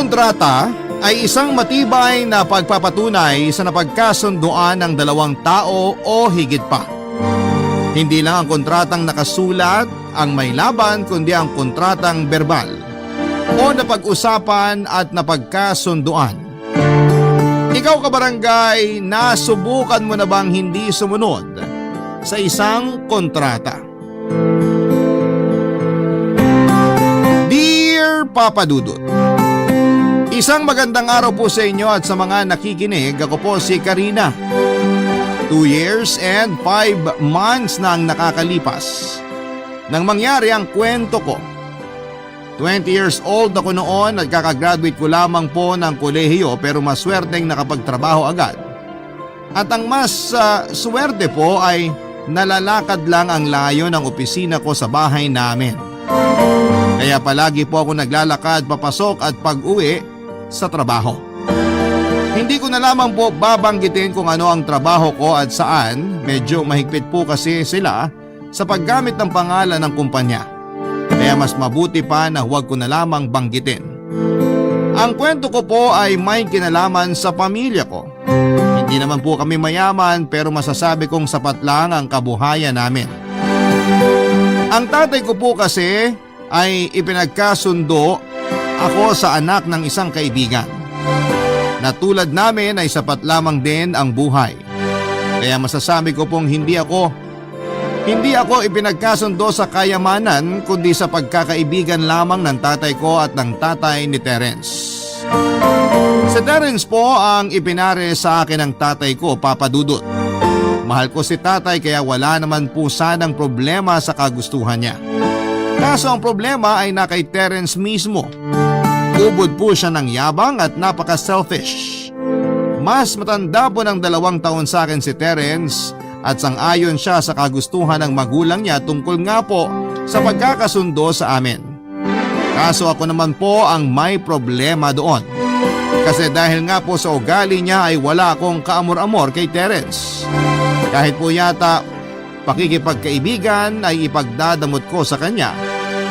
kontrata ay isang matibay na pagpapatunay sa napagkasunduan ng dalawang tao o higit pa. Hindi lang ang kontratang nakasulat ang may laban kundi ang kontratang verbal o napag-usapan at napagkasunduan. Ikaw kabarangay, nasubukan mo na bang hindi sumunod sa isang kontrata? Dear Papa Dudut, isang magandang araw po sa inyo at sa mga nakikinig. Ako po si Karina. 2 years and 5 months na ang nakakalipas nang mangyari ang kwento ko. 20 years old ako noon at kakagraduate ko lamang po ng kolehiyo pero maswerteng nakapagtrabaho agad. At ang mas swerte po ay nalalakad lang ang layo ng opisina ko sa bahay namin. Kaya palagi po ako naglalakad papasok at pag-uwi sa trabaho. Hindi ko na lamang po babanggitin kung ano ang trabaho ko at saan, medyo mahigpit po kasi sila sa paggamit ng pangalan ng kumpanya. Kaya mas mabuti pa na huwag ko na lamang banggitin. Ang kwento ko po ay may kinalaman sa pamilya ko. Hindi naman po kami mayaman pero masasabi kong sapat lang ang kabuhayan namin. Ang tatay ko po kasi ay ipinagkasundo ako sa anak ng isang kaibigan. Na tulad namin ay sapat lamang din ang buhay. Kaya masasabi ko pong hindi ako ipinagkasundo sa kayamanan kundi sa pagkakaibigan lamang ng tatay ko at ng tatay ni Terence. Si Terence po ang ipinare sa akin ng tatay ko, Papa Dudut. Mahal ko si tatay kaya wala naman po sanang problema sa kagustuhan niya. Kaso ang problema ay na kay Terence mismo. Ubod po siya ng yabang at napaka-selfish. Mas matanda po ng 2 taon sa akin si Terence at sang-ayon siya sa kagustuhan ng magulang niya tungkol nga po sa pagkakasundo sa amin. Kaso ako naman po ang may problema doon. Kasi dahil nga po sa ugali niya ay wala akong kaamor-amor kay Terence. Kahit po yata pakikipagkaibigan ay ipagdadamot ko sa kanya.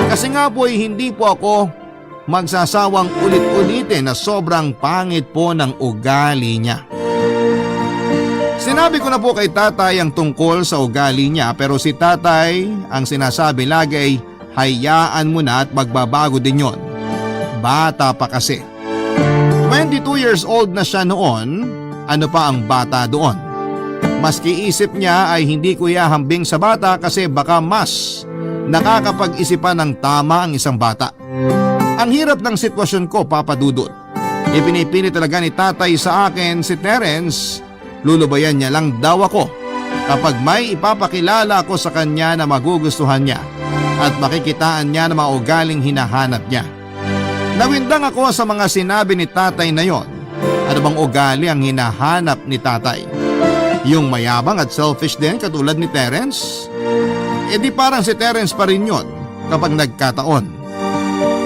Kasi nga po ay hindi po ako magsasawang ulit-ulitin na sobrang pangit po ng ugali niya. Sinabi ko na po kay tatay ang tungkol sa ugali niya pero si tatay ang sinasabi lagi ay hayaan mo na at magbabago din yon. Bata pa kasi. 22 years old na siya noon, ano pa ang bata doon? Maski isip niya ay hindi ko ihahambing sa bata kasi baka mas nakakapag-isipan ng tama ang isang bata. Ang hirap ng sitwasyon ko, Papa Dudut. Ipinipili talaga ni tatay sa akin si Terence, lulubayan niya lang daw ako kapag may ipapakilala ko sa kanya na magugustuhan niya at makikitaan niya na mga ugaling hinahanap niya. Nawindang ako sa mga sinabi ni tatay na yon. Ano bang ugali ang hinahanap ni tatay? Yung mayabang at selfish din katulad ni Terence? E di parang si Terence pa rin yun kapag nagkataon.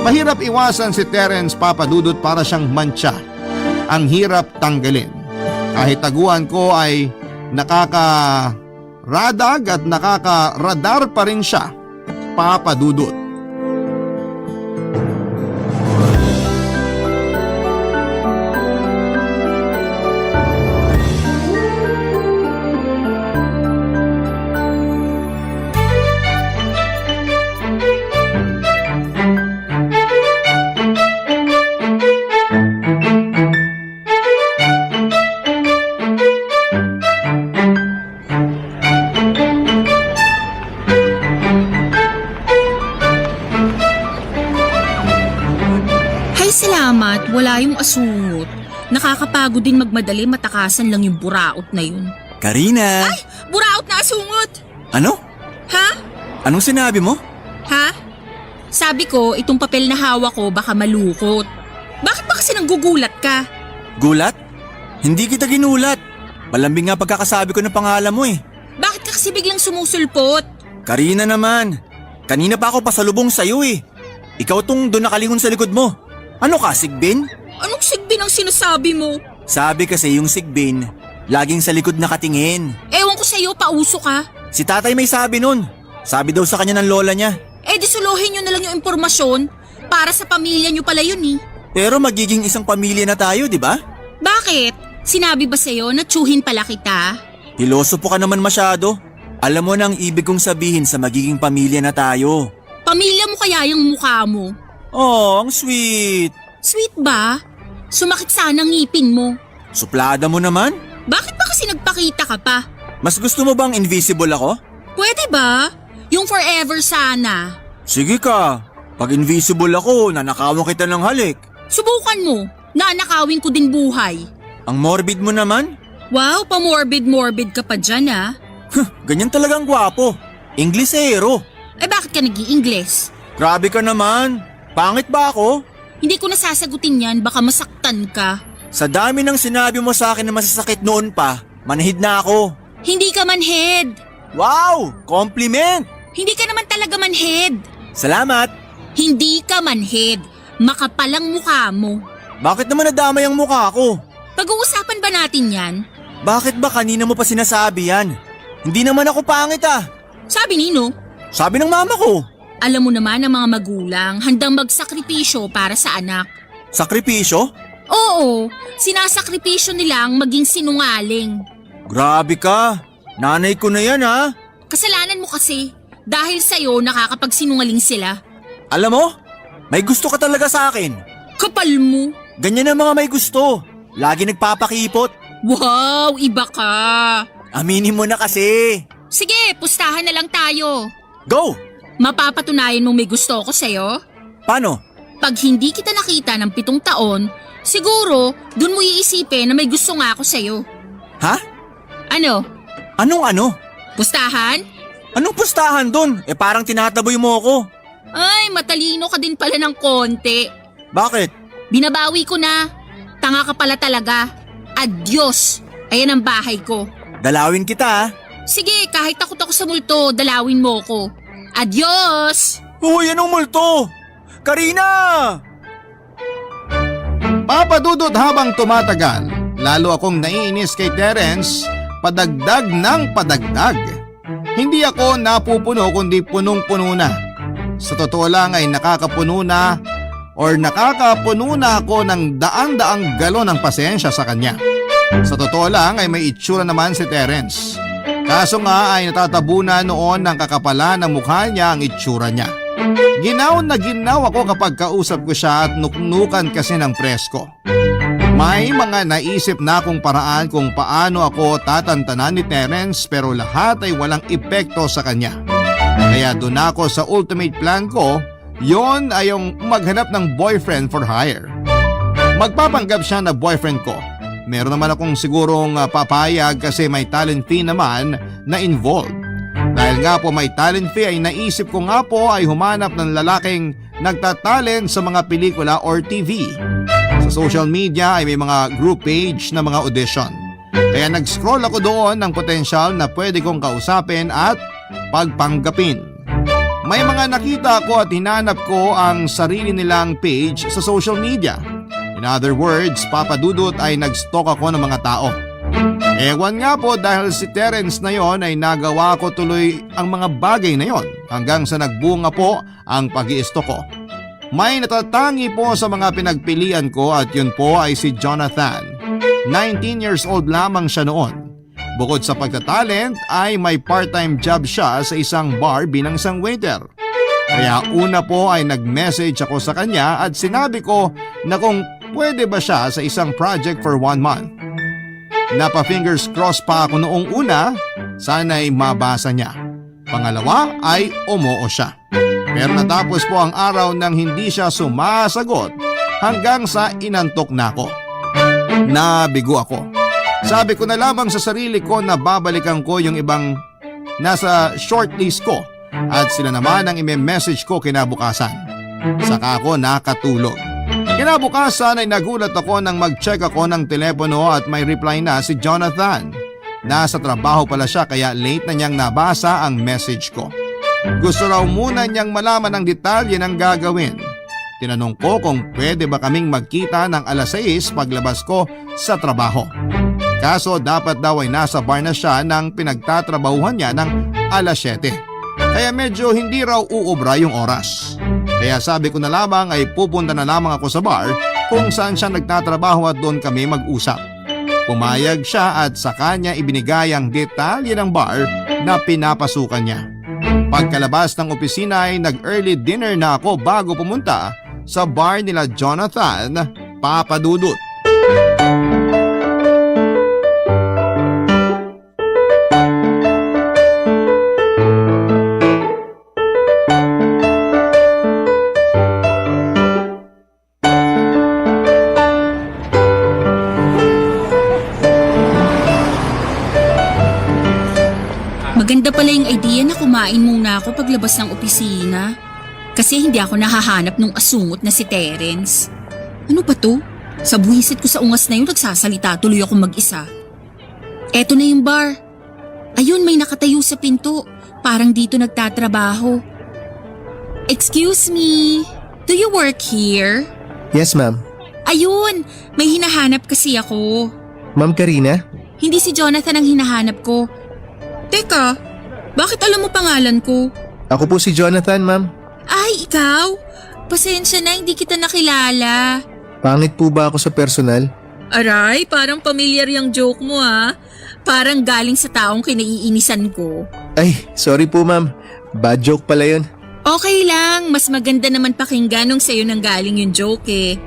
Mahirap iwasan si Terence, Papa Dudut, para siyang mantsa. Ang hirap tanggalin. Kahit taguan ko ay nakakaradag at nakakaradar pa rin siya, Papa Dudut. Wala yung asungot. Nakakapagod din magmadali, matakasan lang yung buraot na yun. Karina! Ay! Buraot na asungot! Ano? Ha? Anong sinabi mo? Ha? Sabi ko, itong papel na hawak ko baka malukot. Bakit ba kasi nanggugulat ka? Gulat? Hindi kita ginulat. Malambing nga pagkakasabi ko ng pangalan mo eh. Bakit ka kasi biglang sumusulpot? Karina naman. Kanina pa ako pasalubong sa'yo eh. Ikaw tong doon nakalingon sa likod mo. Ano ka, sigbin? Anong sigbin ang sinasabi mo? Sabi kasi yung sigbin, laging sa likod nakatingin. Ewan ko sa'yo, pauso ka. Si tatay may sabi nun. Sabi daw sa kanya ng lola niya. Eh di suluhin nyo na lang yung impormasyon. Para sa pamilya nyo pala yun eh. Pero magiging isang pamilya na tayo, di ba? Bakit? Sinabi ba sa'yo na tsuhin pala kita? Pilosopo ka naman masyado. Alam mo na ang ibig kong sabihin sa magiging pamilya na tayo. Pamilya mo kaya yung mukha mo? Oh, ang sweet. Sweet ba? Sumakit sana ang ngipin mo. Suplada mo naman. Bakit ba kasi nagpakita ka pa? Mas gusto mo bang invisible ako? Pwede ba? Yung forever sana. Sige ka. Pag invisible ako, nanakawan kita ng halik. Subukan mo. Nanakawin ko din buhay. Ang morbid mo naman. Wow, pa-morbid ka pa dyan ah. Ganyan talagang gwapo. Inglesero. Eh bakit ka nag-i-Ingles? Grabe ka naman. Pangit ba ako? Hindi ko nasasagutin yan, baka masaktan ka. Sa dami ng sinabi mo sa akin na masasakit noon pa, manhid na ako. Hindi ka manhead. Wow! Compliment! Hindi ka naman talaga manhead. Salamat! Hindi ka manhead. Makapalang mukha mo. Bakit naman nadamay ang mukha ko? Pag-uusapan ba natin yan? Bakit ba kanina mo pa sinasabi yan? Hindi naman ako pangit ah. Sabi nino? Sabi ng mama ko. Alam mo naman ang mga magulang handang magsakripisyo para sa anak. Sakripisyo? Oo, sinasakripisyo nilang maging sinungaling. Grabe ka. Nanay ko na yan ha. Kasalanan mo kasi. Dahil sa'yo nakakapagsinungaling sila. Alam mo, may gusto ka talaga sa akin. Kapal mo. Ganyan ang mga may gusto. Lagi nagpapakipot. Wow, iba ka. Aminin mo na kasi. Sige, pustahan na lang tayo. Go! Mapapatunayan mong may gusto ako sa'yo? Paano? Pag hindi kita nakita ng 7 taon, siguro dun mo iisipin na may gusto nga ako sa'yo. Ha? Ano? Anong ano? Pustahan? Anong pustahan dun? Parang tinataboy mo ako. Ay, matalino ka din pala ng konti. Bakit? Binabawi ko na. Tanga ka pala talaga. Adios. Ayan ang bahay ko. Dalawin kita ha. Sige, kahit takot ako sa multo, dalawin mo ko. Adios! Uy, anong multo? Karina! Papadudot habang tumatagal, lalo akong naiinis kay Terence, padagdag ng padagdag. Hindi ako napupuno kundi punong-puno na. Sa totoo lang ay nakakapuno na ako ng daan-daang galon ng pasensya sa kanya. Sa totoo lang ay may itsura naman si Terence. Kaso nga ay natatabunan noon ng kakapalan ng mukha niya ang itsura niya. Ginaw na ginaw ako kapag kausap ko siya at nuknukan kasi ng presko. May mga naisip na akong paraan kung paano ako tatantanan ni Terence pero lahat ay walang epekto sa kanya. Kaya doon ako sa ultimate plan ko, yon ay yung maghanap ng boyfriend for hire. Magpapanggap siya na boyfriend ko. Meron naman akong sigurong papayag kasi may talent fee naman na involved. Dahil nga po may talent fee ay naisip ko nga po ay humanap ng lalaking nagtatalent sa mga pelikula or TV. Sa social media ay may mga group page na mga audition. Kaya nag-scroll ako doon ng potensyal na pwede kong kausapin at pagpanggapin. May mga nakita ko at hinanap ko ang sarili nilang page sa social media. In other words, papadudot ay nag-stalk ako ng mga tao. Ewan nga po dahil si Terence na yon ay nagawa ko tuloy ang mga bagay na yon hanggang sa nagbunga po ang pag-i-stalk ko. May natatangi po sa mga pinagpilian ko at yun po ay si Jonathan. 19 years old lamang siya noon. Bukod sa pagtatalent ay may part-time job siya sa isang bar bilang isang waiter. Kaya una po ay nag-message ako sa kanya at sinabi ko na kung pwede ba siya sa isang project for 1 month. Napa-fingers crossed pa ako noong una, sana'y mabasa niya. Pangalawa ay umoo siya. Pero natapos po ang araw nang hindi siya sumasagot hanggang sa inantok na ako. Nabigo ako. Sabi ko na lamang sa sarili ko na babalikan ko yung ibang nasa shortlist ko at sila naman ang ime-message ko kinabukasan. Saka ako nakatulog. Kinabukasan ay nagulat ako nang mag-check ako ng telepono at may reply na si Jonathan. Nasa trabaho pala siya kaya late na niyang nabasa ang message ko. Gusto raw muna niyang malaman ang detalye ng gagawin. Tinanong ko kung pwede ba kaming magkita ng 6:00 paglabas ko sa trabaho. Kaso dapat daw ay nasa bar na siya ng pinagtatrabahuhan niya ng 7:00. Kaya medyo hindi raw uubra yung oras. Kaya sabi ko na lamang ay pupunta na lamang ako sa bar kung saan siya nagtatrabaho at doon kami mag-usap. Pumayag siya at sa kanya ibinigay ang detalye ng bar na pinapasukan niya. Pagkalabas ng opisina ay nag-early dinner na ako bago pumunta sa bar nila Jonathan, Papa Dudut. Maganda pala yung idea na kumain muna ako paglabas ng opisina. Kasi hindi ako nahahanap nung asungot na si Terence. Ano ba to? Sa buwisit ko sa ungas na yun, nagsasalita tuloy ako mag-isa. Eto na yung bar. Ayun, may nakatayo sa pinto. Parang dito nagtatrabaho. Excuse me, do you work here? Yes, ma'am. Ayun, may hinahanap kasi ako. Ma'am Karina? Hindi si Jonathan ang hinahanap ko. Teka, bakit alam mo pangalan ko? Ako po si Jonathan, ma'am. Ay, ikaw? Pasensya na, hindi kita nakilala. Pangit po ba ako sa personal? Aray, parang familiar yung joke mo ha. Parang galing sa taong kinaiinisan ko. Ay, sorry po, ma'am. Bad joke pala yun. Okay lang, mas maganda naman pakinggan nung sa'yo nang galing yung joke eh.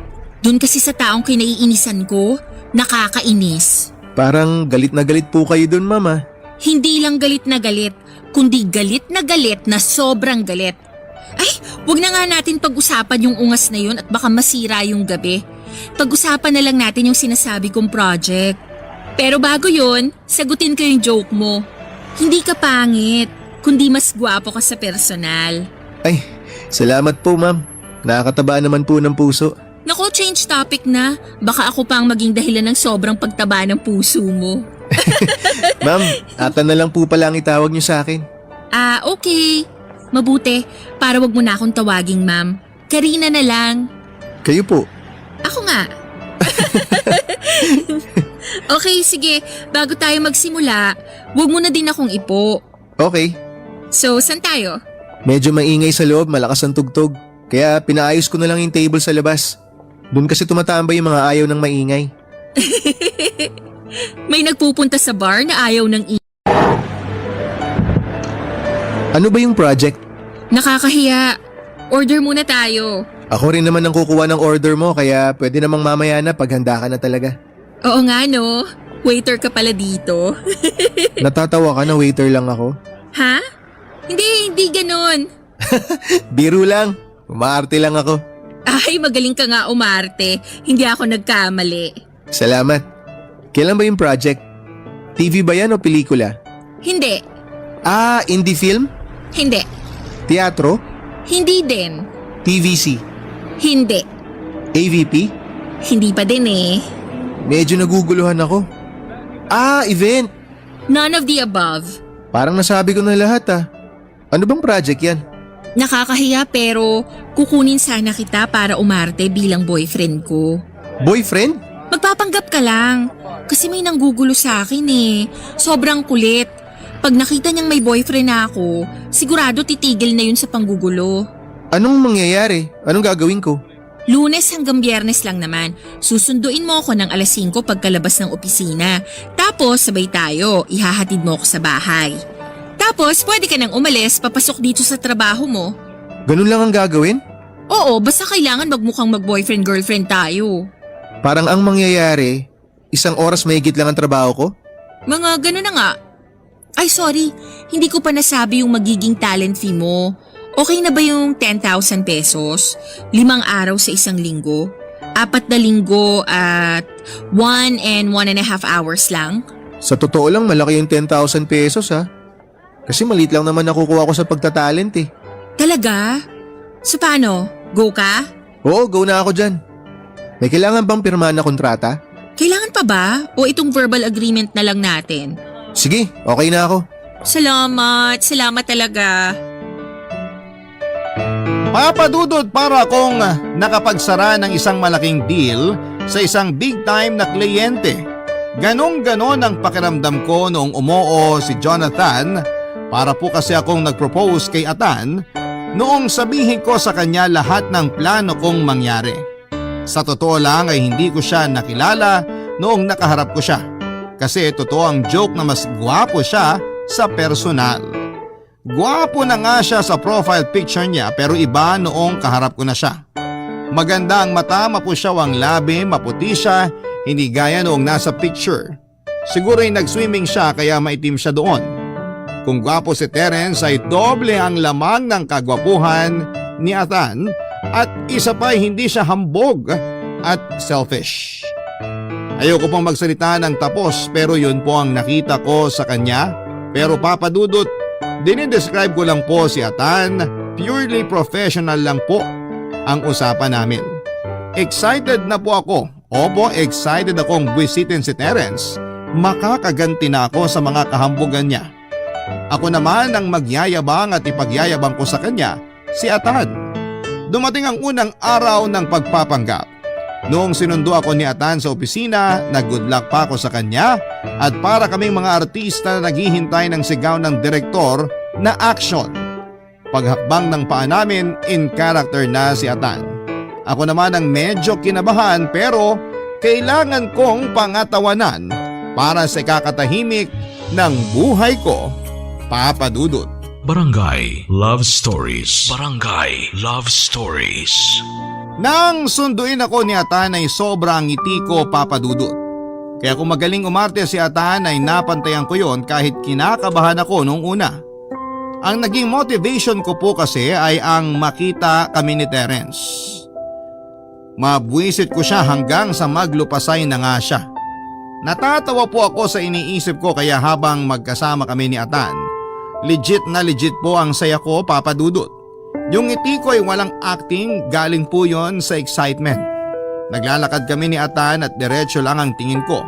Doon kasi sa taong kinaiinisan ko, nakakainis. Parang galit na galit po kayo dun, ma'am, ah. Hindi lang galit kundi galit na sobrang galit. Ay, wag na nga natin pag-usapan yung ungas na yun at baka masira yung gabi. Pag-usapan na lang natin yung sinasabi kong project. Pero bago yun, sagutin ko yung joke mo. Hindi ka pangit, kundi mas gwapo ka sa personal. Ay, salamat po, ma'am. Nakakataba naman po ng puso. Naku, change topic na. Baka ako pa ang maging dahilan ng sobrang pagtaba ng puso mo. Ma'am, ata na lang po pala ang itawag niyo sa akin. Ah, okay. Mabuti, para wag mo na akong tawaging ma'am. Karina na lang. Kayo po. Ako nga. Okay, sige. Bago tayo magsimula, wag mo na din akong ipo. Okay. So, saan tayo? Medyo maingay sa loob, malakas ang tugtog. Kaya pinaayos ko na lang yung table sa labas. Doon kasi tumatambay yung mga ayaw ng maingay. May nagpupunta sa bar na ayaw ng Ano ba yung project? Nakakahiya. Order muna tayo. Ako rin naman ang kukuha ng order mo kaya pwede namang mamaya na pag handa ka na talaga. Oo nga no. Waiter ka pala dito. Natatawa ka na waiter lang ako? Ha? Hindi ganun. Biro lang. Umaarte lang ako. Ay, magaling ka nga umarte. Hindi ako nagkamali. Salamat. Kailan ba yung project? TV ba yan o pelikula? Hindi. Ah, indie film? Hindi. Teatro? Hindi din. TVC? Hindi. AVP? Hindi pa din eh. Medyo naguguluhan ako. Ah, event! None of the above. Parang nasabi ko na lahat ah. Ano bang project yan? Nakakahiya pero kukunin sana kita para umarte bilang boyfriend ko. Boyfriend? Magpapanggap ka lang. Kasi may nanggugulo sa akin eh. Sobrang kulit. Pag nakita niyang may boyfriend na ako, sigurado titigil na yun sa panggugulo. Anong mangyayari? Anong gagawin ko? Lunes hanggang Biyernes lang naman. Susunduin mo ako ng alas 5 pagkalabas ng opisina. Tapos sabay tayo, ihahatid mo ako sa bahay. Tapos pwede ka nang umalis, papasok dito sa trabaho mo. Ganun lang ang gagawin? Oo, basta kailangan magmukhang mag-boyfriend-girlfriend tayo. Parang ang mangyayari, isang oras mahigit lang ang trabaho ko? Mga ganun na nga. Ay sorry, hindi ko pa nasabi yung magiging talent fee mo. Okay na ba yung 10,000 pesos? 5 araw sa isang linggo? 4 na linggo at 1 and 1.5 hours lang? Sa totoo lang, malaki yung 10,000 pesos ha. Kasi maliit lang naman nakukuha ko sa pagtatalent eh. Talaga? So paano? Go ka? Oo, go na ako dyan. May kailangan bang pirmahan na kontrata? Kailangan pa ba? O itong verbal agreement na lang natin? Sige, okay na ako. Salamat talaga. Papadudod para akong nakapagsara ng isang malaking deal sa isang big time na kliyente. Ganon-ganon ang pakiramdam ko noong umoo si Jonathan para po kasi akong nag-propose kay Atan noong sabihin ko sa kanya lahat ng plano kong mangyari. Sa totoo lang ay hindi ko siya nakilala noong nakaharap ko siya. Kasi totoo ang joke na mas gwapo siya sa personal. Gwapo na nga siya sa profile picture niya pero iba noong kaharap ko na siya. Maganda ang mata, mapusyaw ang labi, maputi siya, hindi gaya noong nasa picture. Siguro ay nag-swimming siya kaya maitim siya doon. Kung gwapo si Terence ay doble ang lamang ng kagwapuhan ni Atan at isa pa ay hindi siya hambog at selfish. Ayoko pong magsalita ng tapos pero yun po ang nakita ko sa kanya. Pero Papa Dudut, dinidescribe ko lang po si Atan, purely professional lang po ang usapan namin. Excited na po ako. Opo, excited akong buwisitin si Terence. Makakaganti na ako sa mga kahambugan niya. Ako naman ang magyayabang at ipagyayabang ko sa kanya, si Atan. Dumating ang unang araw ng pagpapanggap. Noong sinundo ako ni Atan sa opisina, nag-good luck pa ako sa kanya at para kaming mga artista na naghihintay ng sigaw ng direktor na action. Paghakbang ng paa namin, in character na si Atan. Ako naman ang medyo kinabahan pero kailangan kong pangatawanan para sa kakatahimik ng buhay ko, Papa Dudut. Barangay Love Stories. Barangay Love Stories. Nang sunduin ako ni Atan ay sobrang ngiti ko, Papa Dudut. Kaya kung magaling umarte si Atan ay napantayan ko yon kahit kinakabahan ako noong una. Ang naging motivation ko po kasi ay ang makita kami ni Terence. Mabwisit ko siya hanggang sa maglupasay na nga siya. Natatawa po ako sa iniisip ko kaya habang magkasama kami ni Atan, legit na legit po ang saya ko, Papa Dudut. Yung ngiti ko ay walang acting, galing po yon sa excitement. Naglalakad kami ni Atan at diretso lang ang tingin ko.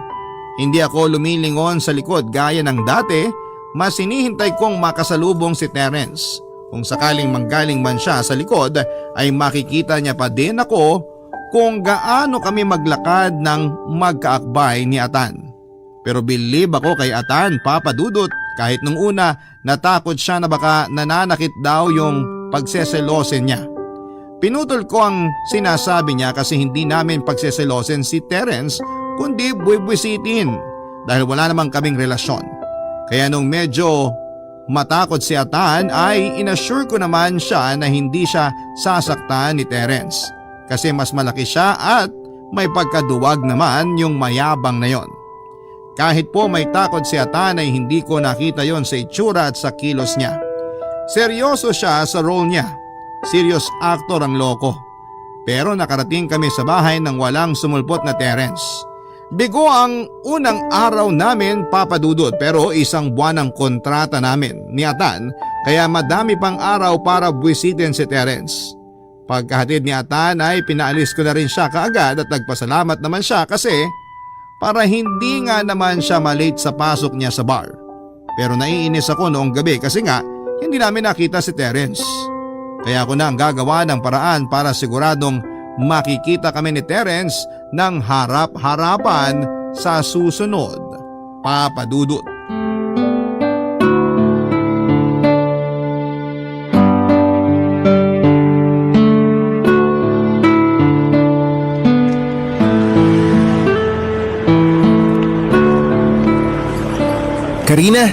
Hindi ako lumilingon sa likod gaya ng dati, mas hinihintay kong makasalubong si Terence. Kung sakaling manggaling man siya sa likod ay makikita niya pa din ako kung gaano kami maglakad ng magkaakbay ni Atan. Pero believe ako kay Atan, Papa Dudut, kahit nung una natakot siya na baka nananakit daw yung pagseselosin niya. Pinutol ko ang sinasabi niya kasi hindi namin pagseselosin si Terence kundi buibwisitin dahil wala namang kaming relasyon. Kaya nung medyo matakot si Atan ay inassure ko naman siya na hindi siya sasaktan ni Terence. Kasi mas malaki siya at may pagkaduwag naman yung mayabang na yon. Kahit po may takot si Atan ay hindi ko nakita yon sa itsura at sa kilos niya. Seryoso siya sa role niya. Serious actor ang loko. Pero nakarating kami sa bahay nang walang sumulpot na Terence. Bigo ang unang araw namin, Papa Dudut, pero isang buwan ang kontrata namin ni Atan kaya madami pang araw para buwisitin si Terence. Pagkahatid ni Atan ay pinaalis ko na rin siya kaagad at nagpasalamat naman siya kasi para hindi nga naman siya malate sa pasok niya sa bar. Pero naiinis ako noong gabi kasi nga hindi namin nakita si Terence. Kaya ako na ang gagawa ng paraan para siguradong makikita kami ni Terence ng harap-harapan sa susunod, Papa Dudut. Karina,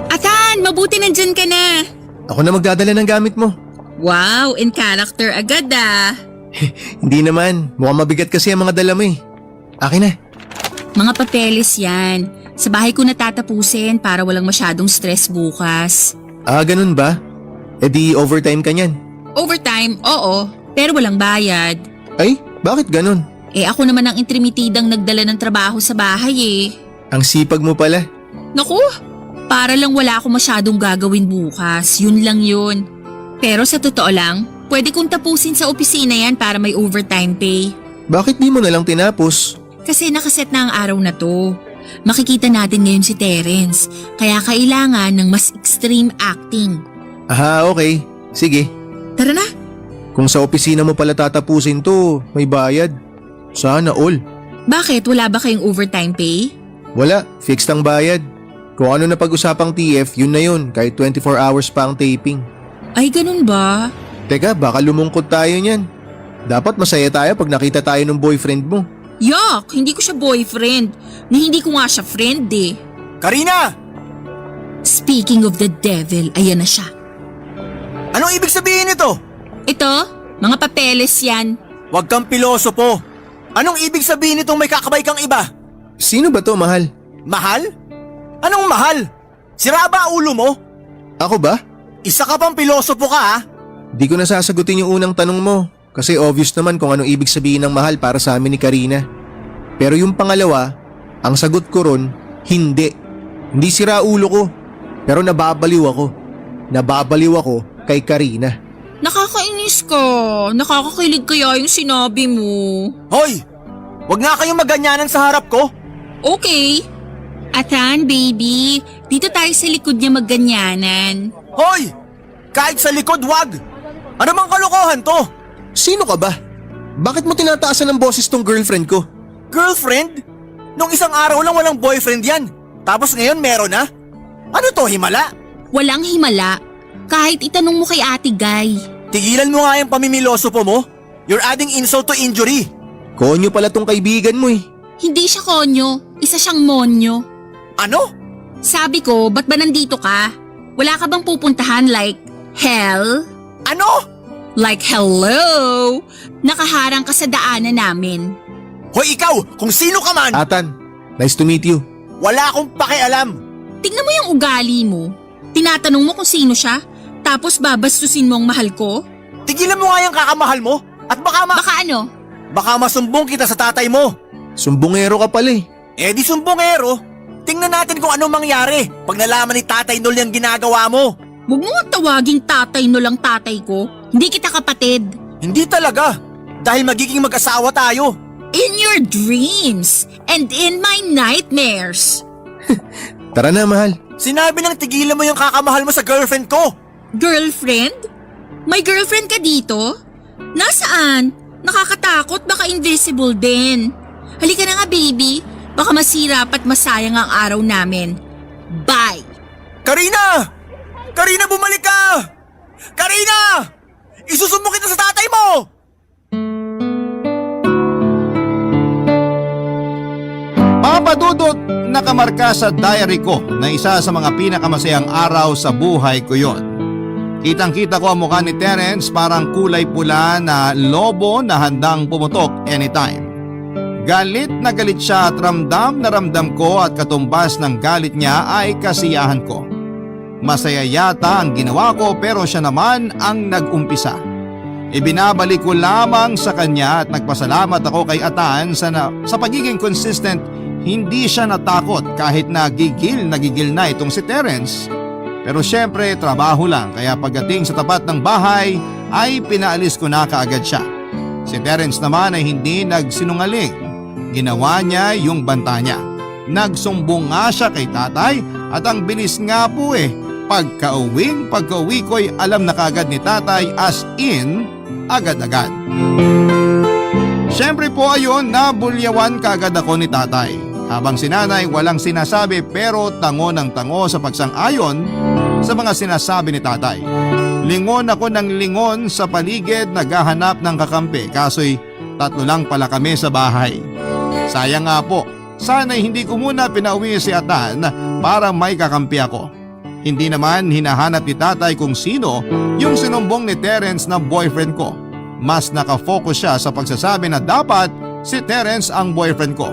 Atan, mabuti nandyan ka na. ako na magdadala ng gamit mo. Wow, in character agad ah. Hindi naman, mukhang mabigat kasi ang mga dala mo eh. Akin na. Mga papeles yan. Sa bahay ko natatapusin para walang masyadong stress bukas. Ah, ganun ba? E di overtime ka niyan. Overtime, oo, pero walang bayad. Ay, bakit ganun? Eh ako naman ang intrimitidang nagdala ng trabaho sa bahay eh. Ang sipag mo pala. Naku, para lang wala ako masyadong gagawin bukas, yun lang yun. Pero sa totoo lang, pwede kong tapusin sa opisina yan para may overtime pay. Bakit di mo na lang tinapos? Kasi nakaset na ang araw na to. Makikita natin ngayon si Terence, kaya kailangan ng mas extreme acting. Aha, okay. Sige. Tara na. Kung sa opisina mo pala tatapusin to, may bayad. Sana all. Bakit? Wala ba kayong overtime pay? Wala, fixed ang bayad. Kung ano na pag-usapang TF, yun na yun, kahit 24 hours pa ang taping. Ay, ganun ba? Teka, baka lumungkot tayo niyan. Dapat masaya tayo pag nakita tayo ng boyfriend mo. Yak! Hindi ko siya boyfriend. Ni hindi ko nga siya friend eh. Karina! Speaking of the devil, ayan na siya. Anong ibig sabihin nito? Ito, mga papeles yan. Huwag kang pilosopo. Anong ibig sabihin nitong may kakabay kang iba? Sino ba to, mahal? Mahal? Anong mahal? Sira ba ulo mo? Ako ba? Isa ka pang pilosopo ka ha? Di ko nasasagutin yung unang tanong mo kasi obvious naman kung anong ibig sabihin ng mahal para sa amin ni Karina. Pero yung pangalawa, ang sagot ko ron, hindi. Hindi sira ulo ko, pero nababaliw ako. Nababaliw ako kay Karina. Nakakainis ka. Nakakakilig kaya yung sinabi mo. Hoy! Huwag nga kayong maganyanan sa harap ko. Okay. Atan, baby. Dito tayo sa likod niya magganyanan. Hoy! Kahit sa likod, wag! Ano mang kalokohan to? Sino ka ba? Bakit mo tinataasan ng boses tong girlfriend ko? Girlfriend? Nung isang araw lang walang boyfriend yan. Tapos ngayon meron na? Ano to, himala? Walang himala. Kahit itanong mo kay Ate Guy. Tigilan mo nga yung pamimilosopo mo. You're adding insult to injury. Konyo pala tong kaibigan mo eh. Hindi siya konyo. Isa siyang monyo. Ano? Sabi ko, ba't ba nandito ka? Wala ka bang pupuntahan like hell? Ano? Like hello? Nakaharang ka sa daanan namin. Hoy ikaw, kung sino ka man, Atan, nice to meet you. wala akong pakialam. Tingnan mo yung ugali mo. Tinatanong mo kung sino siya, tapos babastusin mo ang mahal ko? Tigilan mo nga yung kakamahal mo at Baka ano? baka masumbong kita sa tatay mo. Sumbongero ka pala eh. Eh di sumbongero. Tingnan natin kung anong mangyari pag nalaman ni Tatay Nol yung ginagawa mo. Huwag mo nga tawaging tatay no lang tatay ko. Hindi kita kapatid. Hindi talaga. Dahil magiging mag-asawa tayo. In your dreams and in my nightmares. Tara na, mahal. Sinabi nang tigilan mo yung kakamahal mo sa girlfriend ko. Girlfriend? May girlfriend ka dito? Nasaan? Nakakatakot, baka invisible din. Halika na nga baby, baka masira at masayang ang araw namin. Bye! Karina! Karina, bumalik ka! Karina! Isusumbong kita sa tatay mo! Papadudot, nakamarka sa diary ko na isa sa mga pinakamasayang araw sa buhay ko yon. Kitang-kita ko ang mukha ni Terence, parang kulay pula na lobo na handang pumutok anytime. Galit na galit siya at ramdam na ramdam ko at katumbas ng galit niya ay kasiyahan ko. Masaya yata ang ginawa ko pero siya naman ang nag-umpisa. Ibinabalik ko lamang sa kanya at nagpasalamat ako kay Atan sa pagiging consistent. Hindi siya natakot kahit na gigil na itong si Terence. Pero syempre trabaho lang kaya pagdating sa tapat ng bahay ay pinaalis ko na kaagad siya. Si Terence naman ay hindi nagsinungaling. Ginawa niya yung banta niya. Nagsumbong nga siya kay tatay at ang bilis nga po pagka-uwi ko'y alam na kaagad ni tatay as in agad-agad. Syempre po ayun, nabulyawan kaagad ako ni tatay. Habang si nanay walang sinasabi pero tango ng tango sa pagsang-ayon sa mga sinasabi ni tatay. Lingon ako ng lingon sa paligid naghahanap ng kakampi kaso'y 3 lang pala kami sa bahay. Sayang nga po, sana'y hindi ko muna pinauwi si Atan para may kakampi ako. Hindi naman hinahanap ni tatay kung sino yung sinumbong ni Terence na boyfriend ko. Mas nakafocus siya sa pagsasabi na dapat si Terence ang boyfriend ko.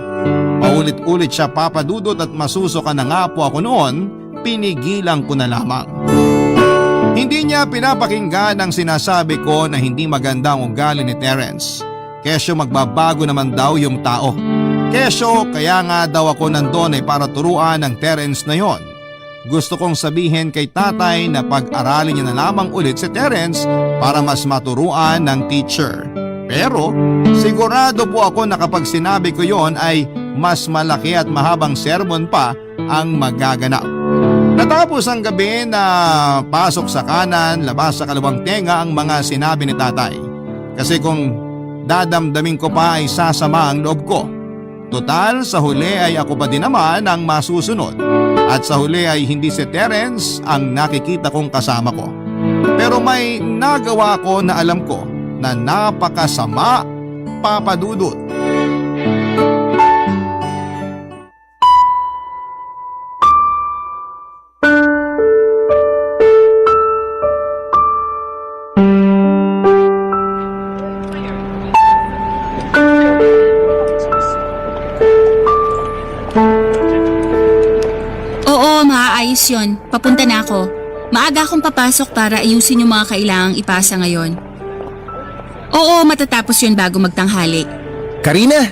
Paulit-ulit siya papadudot at masusuka na nga po ako noon, pinigilan ko na lamang. Hindi niya pinapakinggan ang sinasabi ko na hindi maganda ang ugali ni Terence. Kesyo magbabago naman daw yung tao. Kesyo kaya nga daw ako nandun ay para turuan ng Terence na yon. Gusto kong sabihin kay tatay na pag-aralin niya na lamang ulit si Terence para mas maturuan ng teacher. Pero sigurado po ako na kapag sinabi ko yon ay mas malaki at mahabang sermon pa ang magaganap. Natapos ang gabi na pasok sa kanan, labas sa kalawang tenga ang mga sinabi ni tatay. Kasi kung dadamdamin ko pa ay sasama ang loob ko. Total sa huli ay ako pa din naman ang masusunod. At sa huli ay hindi si Terence ang nakikita kong kasama ko. Pero Pero may nagawa ko na alam ko na napakasama, Papa Dudut. Oo, maaayos yun. Papunta na ako. Maaga akong papasok para ayusin yung mga kailangang ipasa ngayon. Oo, matatapos yun bago magtanghali. Karina!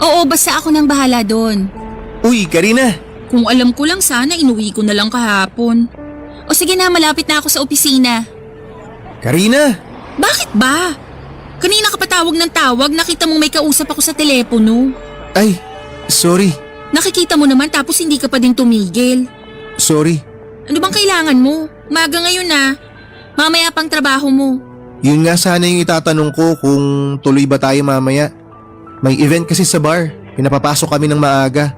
Oo, basta ako nang bahala doon. Uy, Karina! Kung alam ko lang sana, inuwi ko na lang kahapon. O sige na, malapit na ako sa opisina. Karina! Bakit ba? Kanina ka pa tawag ng tawag, nakita mong may kausap ako sa telepono. Ay, sorry. Nakikita mo naman tapos hindi ka pa din tumigil. Sorry. Ano bang kailangan mo? Maga ngayon na. Mamaya pang trabaho mo. Yun nga sana yung itatanong ko kung tuloy ba tayo mamaya. May event kasi sa bar. Pinapapasok kami ng maaga.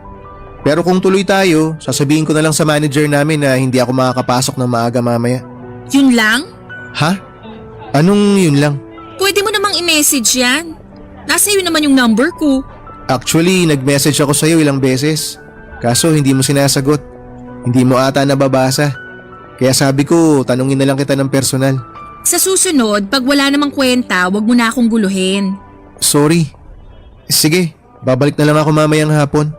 Pero kung tuloy tayo, sasabihin ko na lang sa manager namin na hindi ako makakapasok ng maaga mamaya. Yun lang? Ha? Anong yun lang? Pwede mo namang i-message yan. Nasa iyo naman yung number ko. Actually, nag-message ako sa'yo ilang beses. Kaso hindi mo sinasagot. Hindi mo ata nababasa. Kaya sabi ko, tanungin na lang kita ng personal. Sa susunod, pag wala namang kwenta, wag mo na akong guluhin. Sorry. Sige, babalik na lang ako mamayang hapon.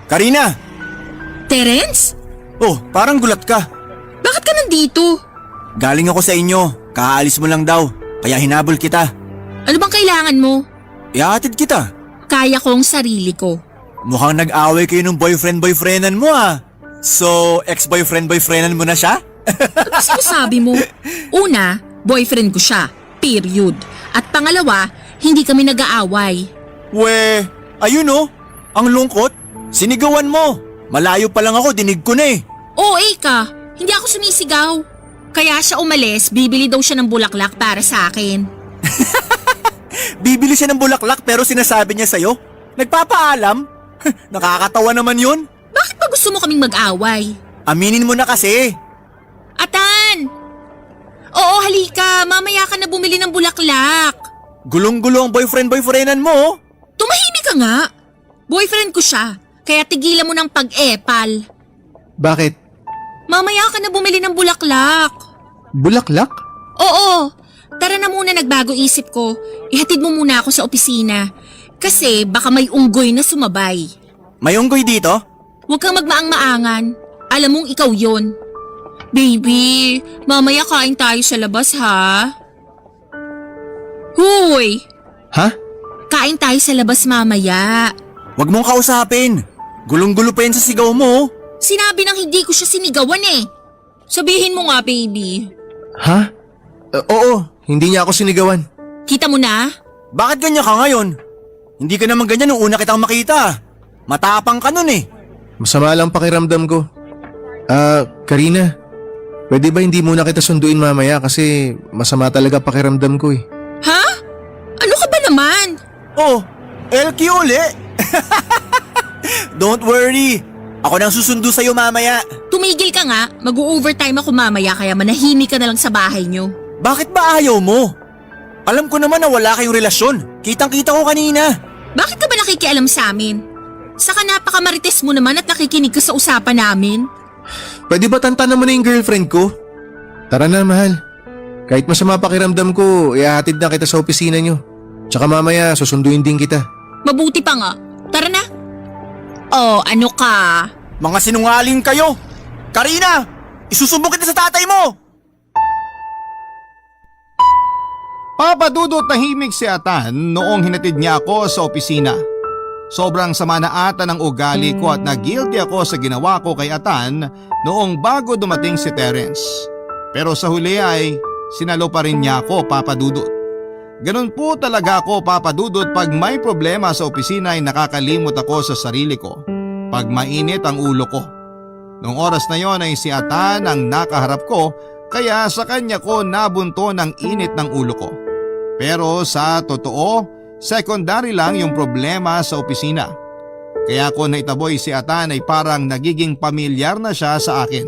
Karina! Terence? Oh, parang gulat ka. Bakit ka nandito? Galing ako sa inyo. Kaalis mo lang daw. Kaya hinabol kita. Ano bang kailangan mo? Ihatid kita. Kaya kong sarili ko. Mukhang nag-away kayo ng boyfriend-boyfriendan mo ah. So, ex-boyfriend-boyfriendan mo na siya? Ano sinasabi mo? Una, boyfriend ko siya. Period. At pangalawa, hindi kami nag-aaway. We, ayun oh. Ang lungkot. Sinigawan mo. Malayo pa lang ako, dinig ko na eh. OA ka. Hindi ako sumisigaw. Kaya siya umalis, bibili daw siya ng bulaklak para sa akin. Bibili siya ng bulaklak pero sinasabi niya sa'yo? Nagpapaalam? Nakakatawa naman yun. Bakit ba gusto mo kaming mag-away? Aminin mo na kasi. Atan! Oo, halika. Mamaya ka na bumili ng bulaklak. Gulong-gulo ang boyfriend-boyfriendan mo oh. Tumahimik ka nga. Boyfriend ko siya. Kaya tigilan mo ng pag-epal. Bakit? Mamaya ka na bumili ng bulaklak. Bulaklak? Oo. Tara na muna, nagbago isip ko. Ihatid mo muna ako sa opisina. Kasi baka may unggoy na sumabay. May unggoy dito? Huwag kang magmaang-maangan. Alam mong ikaw yon. Baby, mamaya kain tayo sa labas ha? Huy! Ha? Kain tayo sa labas mamaya. Wag mong kausapin. Gulong-gulo pa yan sa sigaw mo oh. Sinabi nang hindi ko siya sinigawan eh. Sabihin mo nga, baby. Ha? Oo, hindi niya ako sinigawan. Kita mo na? Bakit ganyan ka ngayon? Hindi ka naman ganyan nung una kitang makita. Matapang ka nun eh. Masama lang pakiramdam ko. Karina, pwede ba hindi muna kita sunduin mamaya kasi masama talaga pakiramdam ko eh. Ha? Ano ka ba naman? Oh, LQ uli. Don't worry. Ako nang susundo sa'yo mamaya. Tumigil ka nga, mag-overtime ako mamaya kaya manahimik ka na lang sa bahay nyo. Bakit ba ayaw mo? Alam ko naman na wala kayong relasyon. Kitang-kita ko kanina. Bakit ka ba nakikialam sa amin? Saka napakamarites mo naman at nakikinig ka sa usapan namin. Pwede ba tantanan mo na yung girlfriend ko? Tara na, mahal. Kahit masama pakiramdam ko, ihahatid na kita sa opisina nyo. Tsaka mamaya, susunduin din kita. Mabuti pa nga. Tara na. Oh, ano ka? Mga sinungaling kayo. Karina, isusumbong kita sa tatay mo. Papa Dudut, tahimik si Atan noong hinatid niya ako sa opisina. Sobrang sama na ata ng ugali ko at nag-guilty ako sa ginawa ko kay Atan noong bago dumating si Terence. Pero sa huli ay sinalo pa rin niya ako, Papa Dudut. Ganun po talaga ako, Papa Dudut, pag may problema sa opisina ay nakakalimot ako sa sarili ko. Pag mainit ang ulo ko. Noong oras na yon ay si Atan ang nakaharap ko kaya sa kanya ko nabunto ng init ng ulo ko. Pero sa totoo, secondary lang yung problema sa opisina. Kaya ko naitaboy si Atan ay parang nagiging pamilyar na siya sa akin.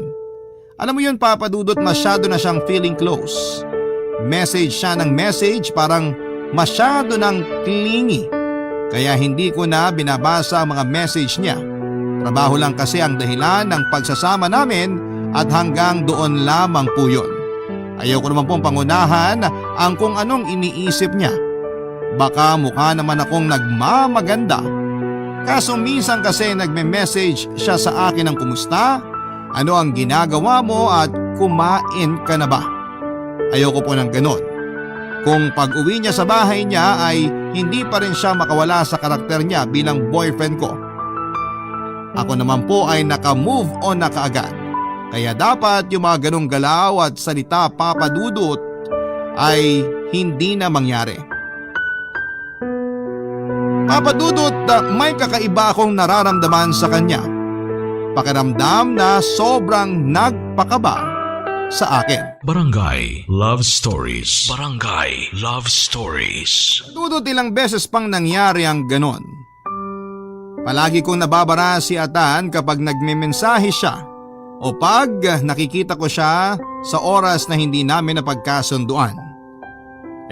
Alam mo yun, Papa Dudut, masyado na siyang feeling close. Message siya ng message, parang masyado ng clingy. Kaya hindi ko na binabasa ang mga message niya. Trabaho lang kasi ang dahilan ng pagsasama namin at hanggang doon lamang po yun. Ayoko naman pong pangunahan ang kung anong iniisip niya. Baka mukha naman akong nagmamaganda. Kaso minsan kasi nagme-message siya sa akin ng kumusta, ano ang ginagawa mo at kumain ka na ba? Ayoko po ng ganon. Kung pag-uwi niya sa bahay niya ay hindi pa rin siya makawala sa karakter niya bilang boyfriend ko. Ako naman po ay naka-move on na kaagad. Kaya dapat yung mga ganong galaw at salita, Papa Dudut, ay hindi na mangyari. Papa Dudut, may kakaiba akong nararamdaman sa kanya. Pakiramdam na sobrang nagpakaba sa akin. Barangay Love Stories. Barangay Love Stories. Dudut, ilang beses pang nangyari ang ganon. Palagi kong nababara si Atan kapag nagmemensahe siya o pag nakikita ko siya sa oras na hindi namin napagkasunduan.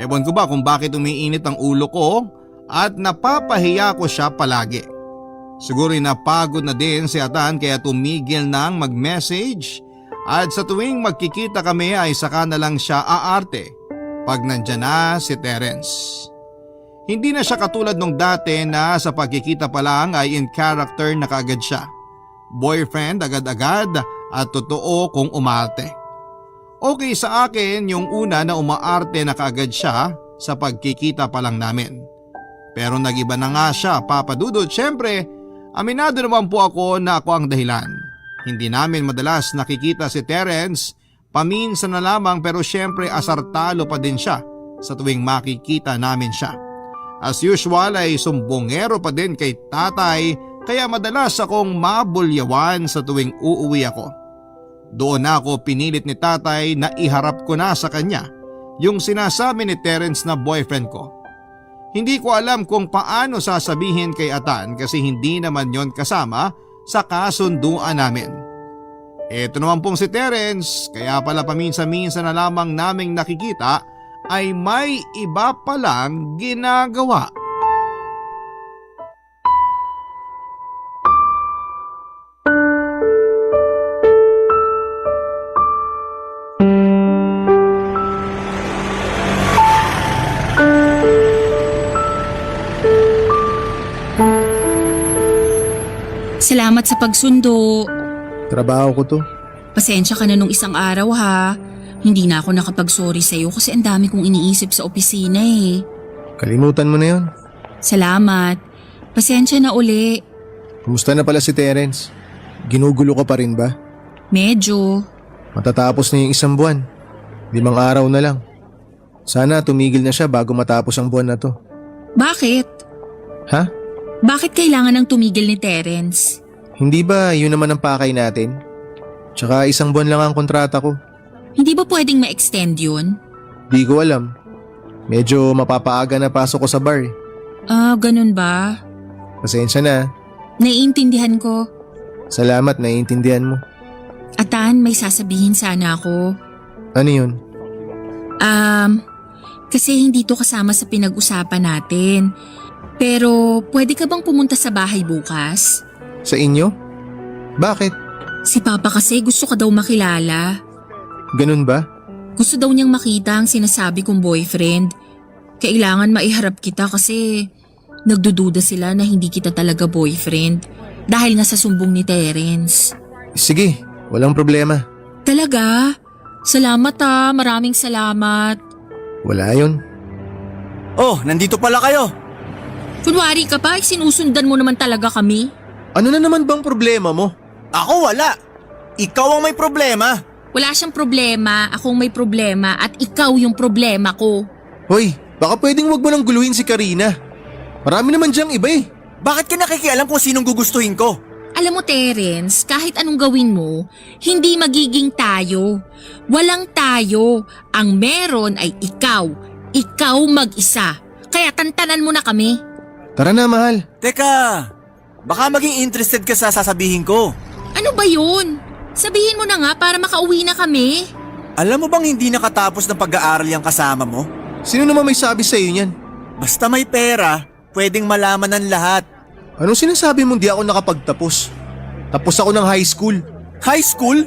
Ewan ko ba kung bakit umiinit ang ulo ko at napapahiya ko siya palagi. Siguro napagod na din si Atan kaya tumigil nang mag-message at sa tuwing magkikita kami ay saka na lang siya aarte pag nandyan na si Terence. Hindi na siya katulad nung dati na sa pagkikita pa lang ay in character na kaagad siya. Boyfriend agad-agad at totoo kung umarte. Okay sa akin yung una na umaarte na kaagad siya sa pagkikita pa lang namin. Pero nagiba na nga siya, Papa Dudut. Siyempre, aminado naman po ako na ako ang dahilan. Hindi namin madalas nakikita si Terence, paminsan na lamang pero siyempre asartalo pa din siya sa tuwing makikita namin siya. As usual ay sumbongero pa din kay tatay kaya madalas akong mabulyawan sa tuwing uuwi ako. Doon na ako pinilit ni tatay na iharap ko na sa kanya yung sinasabi ni Terence na boyfriend ko. Hindi ko alam kung paano sasabihin kay Atan kasi hindi naman yon kasama sa kasunduan namin. Eto naman pong si Terence, kaya pala paminsan-minsan na lamang naming nakikita ay may iba palang ginagawa. Salamat sa pagsundo. Trabaho ko to. Pasensya ka na nung isang araw ha. Hindi na ako nakapag-sorry sa'yo kasi ang dami kong iniisip sa opisina eh. Kalimutan mo na yon. Salamat. Pasensya na uli. Kumusta na pala si Terence? Ginugulo ka pa rin ba? Medyo. Matatapos na yung isang buwan. 5 araw na lang. Sana tumigil na siya bago matapos ang buwan na to. Bakit? Ha? Bakit kailangan ng tumigil ni Terence? Hindi ba yun naman ang pakay natin? Tsaka 1 buwan lang ang kontrata ko. Hindi ba pwedeng ma-extend yun? Di ko alam. Medyo mapapaaga na pasok ko sa bar. Ganun ba? Pasensya na. Naiintindihan ko. Salamat, naiintindihan mo. Atan, may sasabihin sana ako. Ano yun? Kasi hindi to kasama sa pinag-usapan natin. Pero pwede ka bang pumunta sa bahay bukas? Sa inyo? Bakit? Si Papa kasi gusto ka daw makilala. Ganun ba? Gusto daw niyang makita ang sinasabi kong boyfriend. Kailangan maiharap kita kasi nagdududa sila na hindi kita talaga boyfriend dahil nga sa sumbong ni Terence. Sige, walang problema. Talaga? Salamat maraming salamat. Wala yun. Oh, nandito pala kayo. Kunwari ka pa, sinusundan mo naman talaga kami. Ano na naman bang problema mo? Ako wala. Ikaw ang may problema. Wala siyang problema, akong may problema at ikaw yung problema ko. Hoy, baka pwedeng wag mo nang guluhin si Karina. Marami naman diyang iba eh. Bakit ka nakikialam kung sinong gugustuhin ko? Alam mo Terence, kahit anong gawin mo, hindi magiging tayo. Walang tayo. Ang meron ay ikaw. Ikaw mag-isa. Kaya tantanan mo na kami. Tara na, mahal. Teka, baka maging interested ka sa sasabihin ko. Ano ba yun? Sabihin mo na nga para makauwi na kami. Alam mo bang hindi nakatapos ng pag-aaral yung kasama mo? Sino naman may sabi sa'yo niyan? Basta may pera, pwedeng malaman ng lahat. Anong sinasabi mong di ako nakapagtapos? Tapos ako ng high school. High school?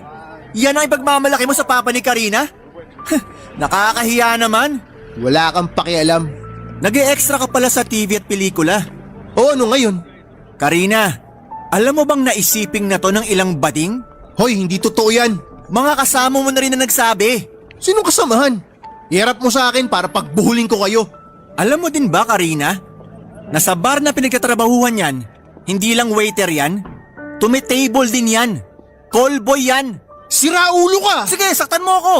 Yan ang ipagmamalaki mo sa papa ni Karina? Nakakahiya naman. Wala kang pakialam. Nag-e-extra ka pala sa TV at pelikula. O ano ngayon? Karina, alam mo bang naisiping na to ng ilang bading? Hoy, hindi totoo yan. Mga kasama mo na rin na nagsabi. Sinong kasamahan? Iharap mo sa akin para pagbuhulin ko kayo. Alam mo din ba, Karina? Nasa bar na pinagtatrabahuhan yan, hindi lang waiter yan, tumitable din yan. Callboy yan. Sira ulo ka! Sige, saktan mo ako.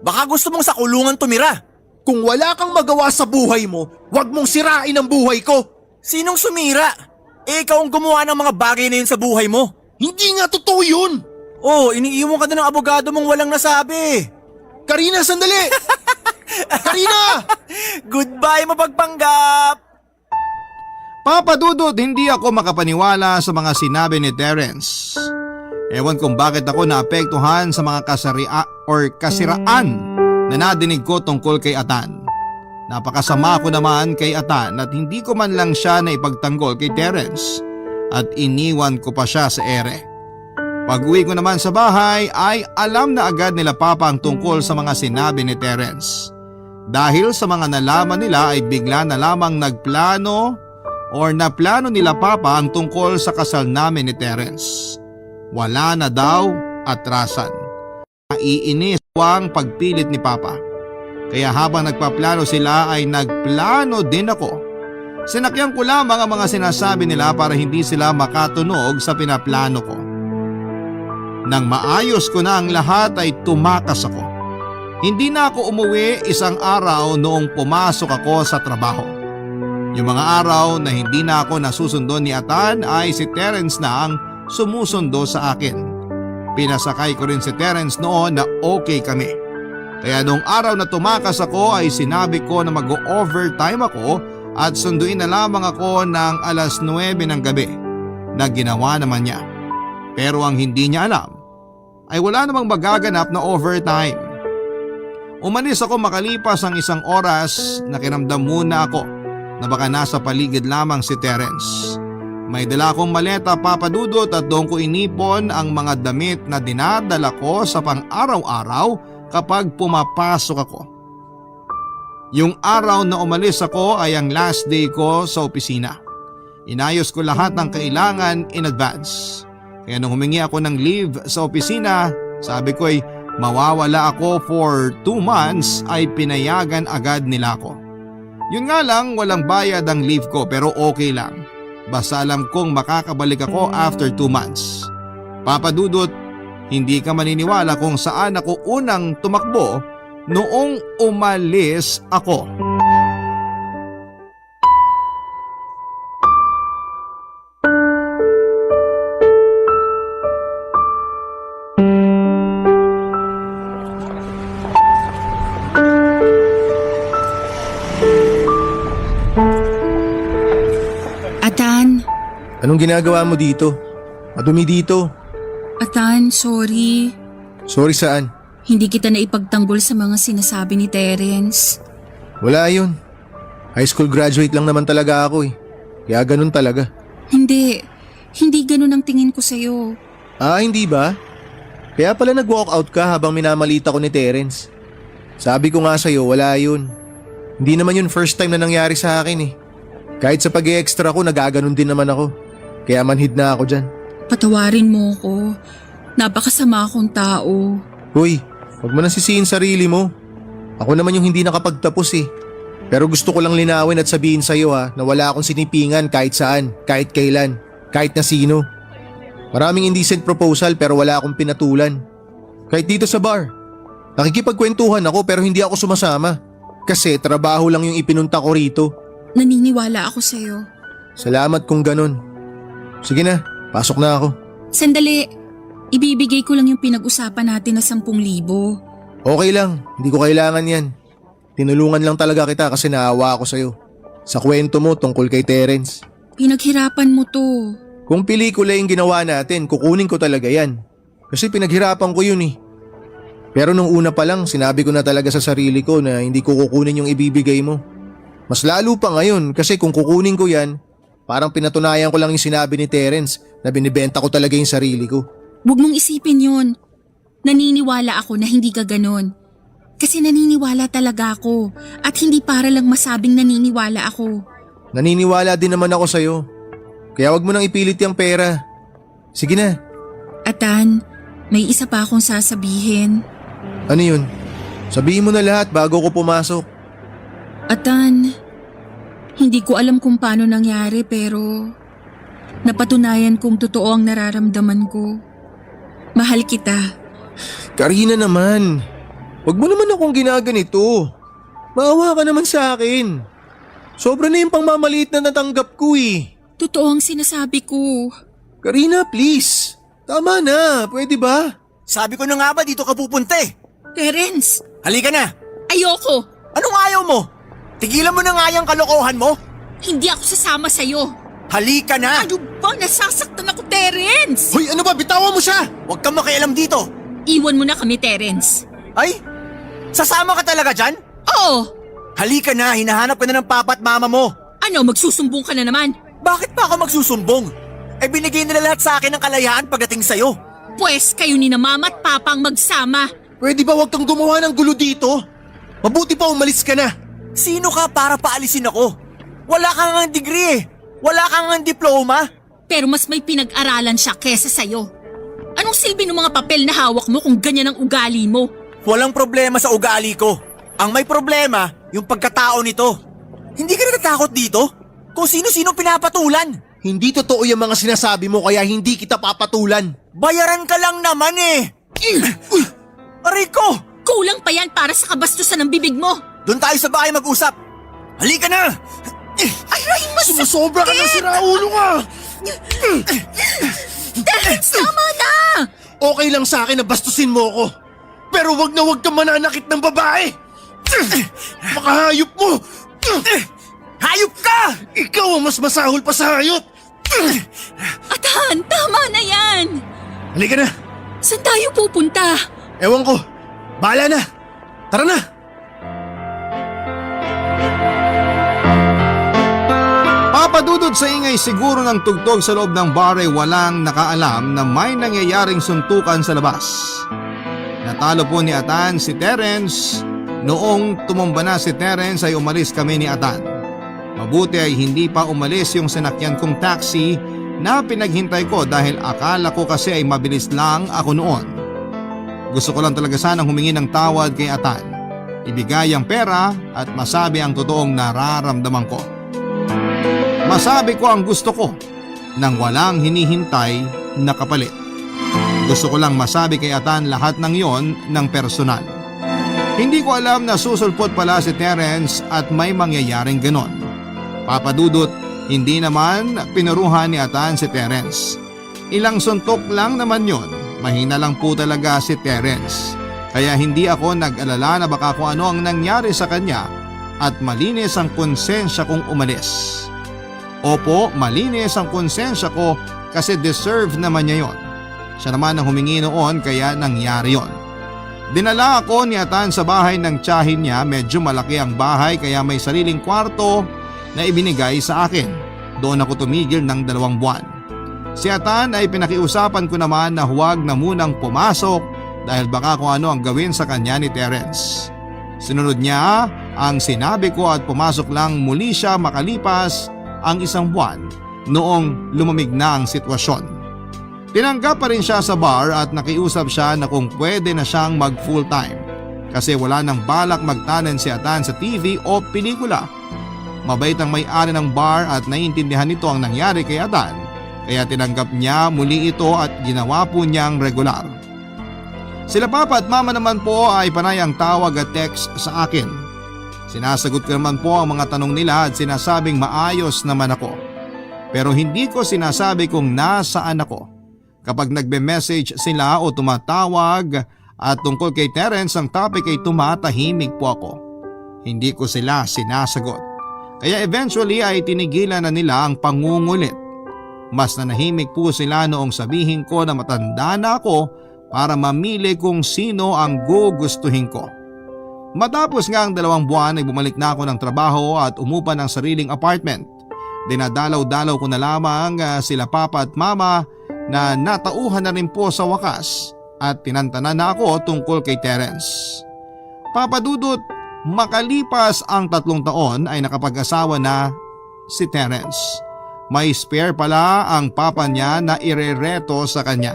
Baka gusto mong sa kulungan tumira. Kung wala kang magawa sa buhay mo, wag mong sirain ang buhay ko. Sinong sumira? Ikaw ang gumawa ng mga bagay na yun sa buhay mo. Hindi nga totoo yun. Oh, iniiwan ka na ng abogado mong walang nasabi. Karina, sandali! Karina! Goodbye, mapagpanggap! Papa Dudut, hindi ako makapaniwala sa mga sinabi ni Terence. Ewan kung bakit ako naapektuhan sa mga kasiraan na nadinig ko tungkol kay Atan. Napakasama ko naman kay Atan at hindi ko man lang siya na ipagtanggol kay Terence at iniwan ko pa siya sa ere. Pag-uwi ko naman sa bahay ay alam na agad nila Papa ang tungkol sa mga sinabi ni Terence. Dahil sa mga nalaman nila ay bigla na lamang naplano nila Papa ang tungkol sa kasal namin ni Terence. Wala na daw atrasan. Naiinis ang pagpilit ni Papa. Kaya habang nagpaplano sila ay nagplano din ako. Sinakyan ko lamang ang mga sinasabi nila para hindi sila makatunog sa pinaplano ko. Nang maayos ko na ang lahat ay tumakas ako. Hindi na ako umuwi isang araw noong pumasok ako sa trabaho. Yung mga araw na hindi na ako nasusundo ni Atan ay si Terence na ang sumusundo sa akin. Pinasakay ko rin si Terence noon na okay kami. Kaya noong araw na tumakas ako ay sinabi ko na mag-overtime ako at sunduin na lamang ako ng 9:00 ng gabi na ginawa naman niya. Pero ang hindi niya alam ay wala namang magaganap na overtime. Umalis ako makalipas ang 1 oras na kinamdam muna ako na baka nasa paligid lamang si Terence. May dala akong maleta, Papa Dudut, at doon ko inipon ang mga damit na dinadala ko sa pang-araw-araw kapag pumapasok ako. Yung araw na umalis ako ay ang last day ko sa opisina. Inayos ko lahat ng kailangan in advance. Kaya nung humingi ako ng leave sa opisina, sabi ko ay mawawala ako for 2 months ay pinayagan agad nila ako. Yun nga lang, walang bayad ang leave ko pero okay lang. Basta alam kong makakabalik ako after 2 months. Papa Dudut, hindi ka maniniwala kung saan ako unang tumakbo noong umalis ako. Atan, Anong ginagawa mo dito? Madumi dito. Atan, sorry. Sorry saan? Hindi kita na ipagtanggol sa mga sinasabi ni Terence. Wala yun. High school graduate lang naman talaga ako eh. Kaya ganun talaga. Hindi ganun ang tingin ko sa'yo. Ah, hindi ba? Kaya pala nag-walk out ka habang minamalita ko ni Terence. Sabi ko nga sa'yo, wala yun. Hindi naman yun first time na nangyari sa akin eh. Kahit sa pag-extra ko, nagaganon din naman ako. Kaya manhid na ako dyan. Patawarin mo ko. Napakasama akong tao. Hoy, huwag mo nang sisihin sarili mo. Ako naman yung hindi nakapagtapos eh. Pero gusto ko lang linawin at sabihin sa'yo na wala akong sinipingan kahit saan, kahit kailan, kahit na sino. Maraming indecent proposal pero wala akong pinatulan. Kahit dito sa bar. Nakikipagkwentuhan ako pero hindi ako sumasama. Kasi trabaho lang yung ipinunta ko rito. Naniniwala ako sa'yo. Salamat kung ganun. Sige na, pasok na ako. Sandali, ibibigay ko lang yung pinag-usapan natin na 10,000. Okay lang, hindi ko kailangan yan. Tinulungan lang talaga kita kasi naawa ako sa'yo. Sa kwento mo tungkol kay Terence. Pinaghirapan mo to. Kung pelikula yung ginawa natin, kukunin ko talaga yan. Kasi pinaghirapan ko yun eh. Pero nung una pa lang sinabi ko na talaga sa sarili ko na hindi ko kukunin yung ibibigay mo. Mas lalo pa ngayon kasi kung kukunin ko yan, parang pinatunayan ko lang yung sinabi ni Terence na binibenta ko talaga yung sarili ko. Huwag mong isipin yun. Naniniwala ako na hindi ka ganon. Kasi naniniwala talaga ako at hindi para lang masabing naniniwala ako. Naniniwala din naman ako sa'yo. Kaya wag mo nang ipilit yung pera. Sige na. Atan, may isa pa akong sasabihin. Ano yun? Sabihin mo na lahat bago ko pumasok. Atan, hindi ko alam kung paano nangyari pero napatunayan kong totoo ang nararamdaman ko. Mahal kita. Karina naman. Wag mo naman akong ginaganito. Maawa ka naman sa akin. Sobra na yung pangmamaliit na natanggap ko eh. Totoo ang sinasabi ko. Karina, please. Tama na, pwede ba? Sabi ko na nga ba dito ka pupunta eh. Terence, Halika na. ayoko. Anong ayaw mo? Tigilan mo na nga yung kalokohan mo. Hindi ako sasama sa'yo. Halika na. Ano ba? Nasasaktan ako, Terence! Hoy, ano ba? Bitawan mo siya! Huwag kang makialam dito. Iwan mo na kami, Terence. Ay, sasama ka talaga dyan? Oo! Halika na, hinahanap ka na ng papa at mama mo. Ano, magsusumbong ka na naman? Bakit pa ako magsusumbong? Eh binigay nila lahat sa akin ng kalayaan pagdating sa'yo. Pwes kayo ni na mama at papa ang magsama. Pwede ba wag kang gumawa ng gulo dito? Mabuti pa umalis ka na. Sino ka para paalisin ako? Wala kang ang degree eh. Wala kang ang diploma. Pero mas may pinag-aralan siya kesa sa'yo. Anong silbi ng mga papel na hawak mo kung ganyan ang ugali mo? Walang problema sa ugali ko. Ang may problema, yung pagkatao nito. Hindi ka natatakot dito? Kung sino-sino pinapatulan. Hindi totoo yung mga sinasabi mo kaya hindi kita papatulan. Bayaran ka lang naman eh. Aray ko! Kulang pa yan para sa kabastusan ng bibig mo. Doon tayo sa bahay mag-usap. Halika na! Aray, Sumusobra ka na, siraulo ka! Terence, tama na! Okay lang sa akin na bastusin mo ko. Pero wag na wag kang mananakit ng babae! Makahayop mo! Hayop ka! Ikaw ang mas masahol pa sa hayop! Atan, tama na yan! Halika na! Saan tayo pupunta? Ewan ko. Bahala na! Tara na! Papadudod sa ingay siguro ng tugtog sa loob ng bar ay walang nakaalam na may nangyayaring suntukan sa labas. Natalo po ni Atan si Terence. Noong tumumba na si Terence ay umalis kami ni Atan. Mabuti ay hindi pa umalis yung sinakyan kong taxi na pinaghintay ko dahil akala ko kasi ay mabilis lang ako noon. Gusto ko lang talaga sanang humingi ng tawad kay Atan. Ibigay ang pera at masabi ang totoong nararamdaman ko. Masabi ko ang gusto ko nang walang hinihintay na kapalit. Gusto ko lang masabi kay Atan lahat ng yon ng personal. Hindi ko alam na susulpot pala si Terence at may mangyayaring ganon. Papadudot, hindi naman pinuruhan ni Atan si Terence. Ilang suntok lang naman yon. Mahina lang po talaga si Terence. Kaya hindi ako nag-alala na baka kung ano ang nangyari sa kanya at malinis ang konsensya kong umalis. Opo, malinis ang konsensya ko kasi deserve naman niya yon. Siya naman ang humingi noon kaya nangyari yon. Dinala ako ni Atan sa bahay ng tiyahin niya. Medyo malaki ang bahay kaya may sariling kwarto na ibinigay sa akin. Doon ako tumigil ng 2 buwan. Si Atan ay pinakiusapan ko naman na huwag na munang pumasok dahil baka kung ano ang gawin sa kanya ni Terence. Sinunod niya ang sinabi ko at pumasok lang muli siya makalipas ang 1 buwan noong lumamig na ang sitwasyon. Tinanggap pa rin siya sa bar at nakiusap siya na kung pwede na siyang mag full time kasi wala nang balak magtanan si Atan sa TV o pelikula. Mabait ang may-ari ng bar at naiintindihan nito ang nangyari kay Atan kaya tinanggap niya muli ito at ginawa po niyang regular. Sila papa at mama naman po ay panay ang tawag at text sa akin. Sinasagot ko naman po ang mga tanong nila at sinasabing maayos naman ako. Pero hindi ko sinasabi kung nasaan ako. Kapag nagbe-message sila o tumatawag at tungkol kay Terence ang topic ay tumatahimik po ako. Hindi ko sila sinasagot. Kaya eventually ay tinigilan na nila ang pangungulit. Mas nanahimik po sila noong sabihin ko na matanda na ako para mamili kung sino ang gugustuhin ko. Matapos nga ang 2 buwan ay bumalik na ako ng trabaho at umupa ng sariling apartment. Dinadalaw-dalaw ko na lamang sila papa at mama na natauhan na rin po sa wakas at tinantanan na ako tungkol kay Terence. Papa Dudut, makalipas ang 3 taon ay nakapag-asawa na si Terence. May spare pala ang papa niya na irereto sa kanya.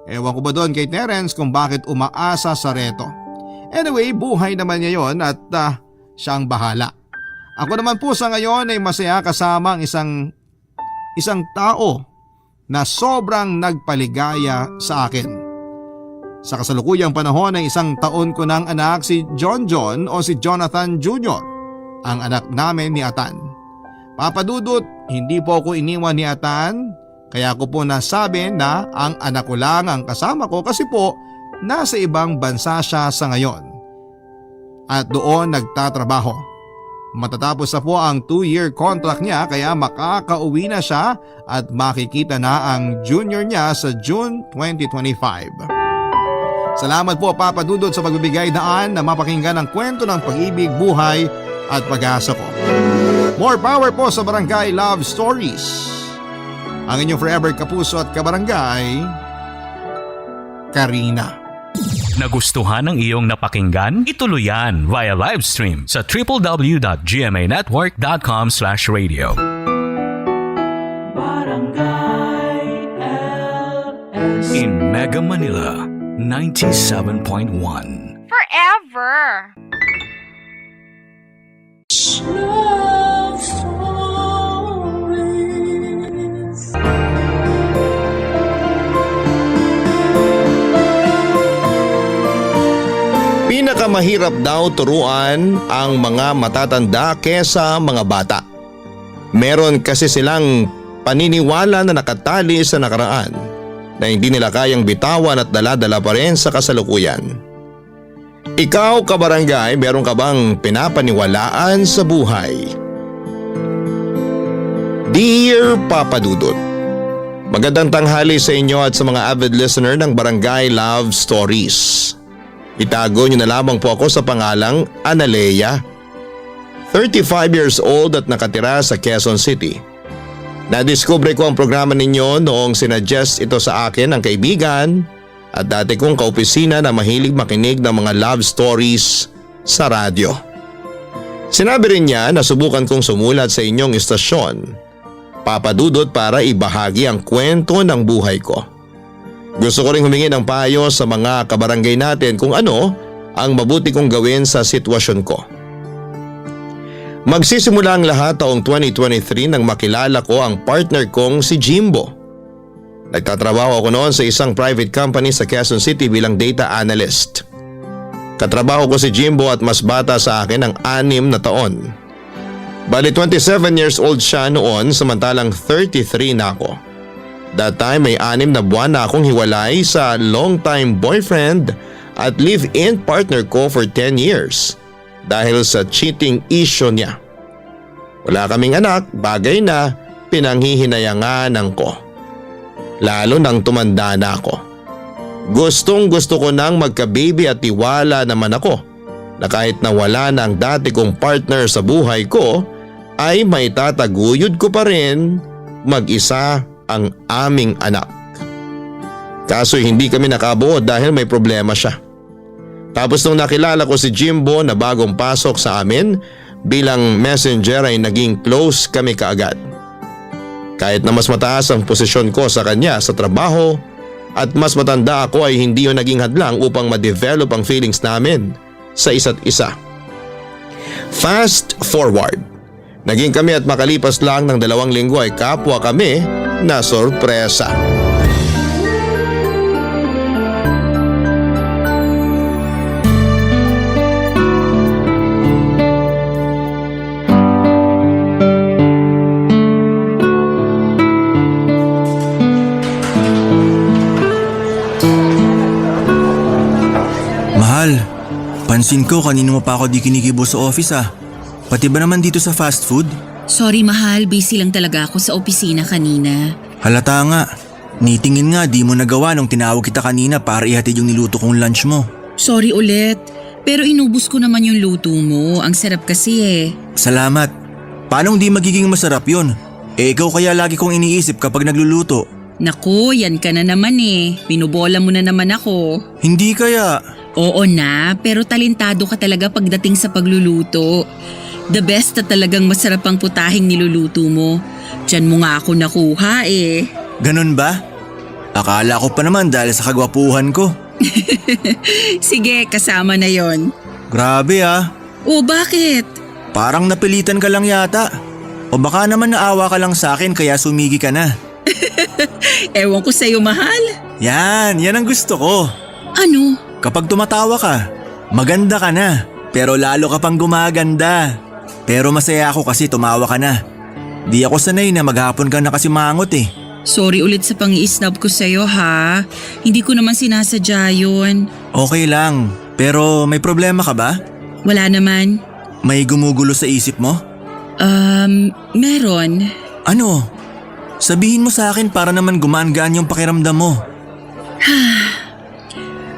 Ewan ko ba doon kay Terence kung bakit umaasa sa reto. Anyway, buhay naman niya yon at siyang bahala. Ako naman po sa ngayon ay masaya kasama ang isang tao na sobrang nagpaligaya sa akin. Sa kasalukuyang panahon ay 1 taon ko ng anak si John o si Jonathan Jr., ang anak namin ni Atan. Papa Dudut, hindi po ako iniwan ni Atan, kaya ko po nasabi na ang anak ko lang ang kasama ko kasi po nasa ibang bansa siya sa ngayon. At doon nagtatrabaho. Matatapos na po ang 2-year contract niya kaya makakauwi na siya at makikita na ang junior niya sa June 2025. Salamat po Papa Dudut sa pagbibigay daan na mapakinggan ang kwento ng pag-ibig, buhay at pag-asa ko. More power po sa Barangay Love Stories. Ang inyong forever kapuso at kabarangay, Karina. Nagustuhan ng iyong napakinggan? Ituloy yan via live stream sa www.gmanetwork.com/radio. In Mega Manila, 97.1. Forever. Pinakamahirap daw turuan ang mga matatanda kesa mga bata. Meron kasi silang paniniwala na nakatali sa nakaraan na hindi nila kayang bitawan at dala-dala pa rin sa kasalukuyan. Ikaw kabarangay, meron ka bang pinapaniwalaan sa buhay? Dear Papa Dudut, magandang tanghali sa inyo at sa mga avid listener ng Barangay Love Stories. Itago niyo na lamang po ako sa pangalang Analea, 35 years old at nakatira sa Quezon City. Nadiskubre ko ang programa ninyo noong sinuggest ito sa akin ng kaibigan at dati kong kaopisina na mahilig makinig ng mga love stories sa radyo. Sinabi rin niya na subukan kong sumulat sa inyong istasyon, Papa Dudut, para ibahagi ang kwento ng buhay ko. Gusto ko rin humingi ng payo sa mga kabarangay natin kung ano ang mabuti kong gawin sa sitwasyon ko. Magsisimula ang lahat taong 2023 nang makilala ko ang partner kong si Jimbo. Nagtatrabaho ako noon sa isang private company sa Quezon City bilang data analyst. Katrabaho ko si Jimbo at mas bata sa akin ng 6 na taon. Bali 27 years old siya noon samantalang 33 na ako. That time may 6 na buwan na akong hiwalay sa long-time boyfriend at live-in partner ko for 10 years dahil sa cheating issue niya. Wala kaming anak, bagay na pinanghihinayangan ko. Lalo nang tumanda na ako. Gustong gusto ko nang magka-baby at tiwala naman ako na kahit nawala na ang dati kong partner sa buhay ko ay may tataguyod ko pa rin mag-isa ang aming anak. Kaso hindi kami nakabuo dahil may problema siya. Tapos nung nakilala ko si Jimbo na bagong pasok sa amin bilang messenger ay naging close kami kaagad. Kahit na mas mataas ang posisyon ko sa kanya sa trabaho at mas matanda ako ay hindi yun naging hadlang upang ma-develop ang feelings namin sa isa't isa. Fast forward. Naging kami at makalipas lang ng 2 linggo ay kapwa kami na sorpresa. Mahal, pansin ko kanino mo pa ako di kinikibo sa office ah. Pati ba naman dito sa fast food? Sorry mahal, busy lang talaga ako sa opisina kanina. Halata nga. Nitingin nga di mo nagawa nung tinawag kita kanina para ihatid yung niluto kong lunch mo. Sorry ulit, pero inubos ko naman yung luto mo. Ang sarap kasi eh. Salamat. Paano di magiging masarap yun? Ikaw kaya lagi kong iniisip kapag nagluluto. Naku, yan ka na naman eh. Pinubola mo na naman ako. Hindi kaya. Oo na, pero talentado ka talaga pagdating sa pagluluto. The best na talagang masarap ang putahing niluluto mo. Diyan mo nga ako nakuha eh. Ganun ba? Akala ko pa naman dahil sa kagwapuhan ko. Sige, kasama na yon. Grabe ah. O bakit? Parang napilitan ka lang yata. O baka naman naawa ka lang sa akin kaya sumigi ka na. Ewan ko sa'yo, mahal. Yan ang gusto ko. Ano? Kapag tumatawa ka, maganda ka na. Pero lalo ka pang gumaganda. Pero masaya ako kasi tumawa ka na. Di ako sanay na maghapon ka na kasi mangot eh. Sorry ulit sa pang-i-snub ko sa'yo ha. Hindi ko naman sinasadya yun. Okay lang. Pero may problema ka ba? Wala naman. May gumugulo sa isip mo? Meron. Ano? Sabihin mo sa akin para naman gumaan-gaan yung pakiramdam mo.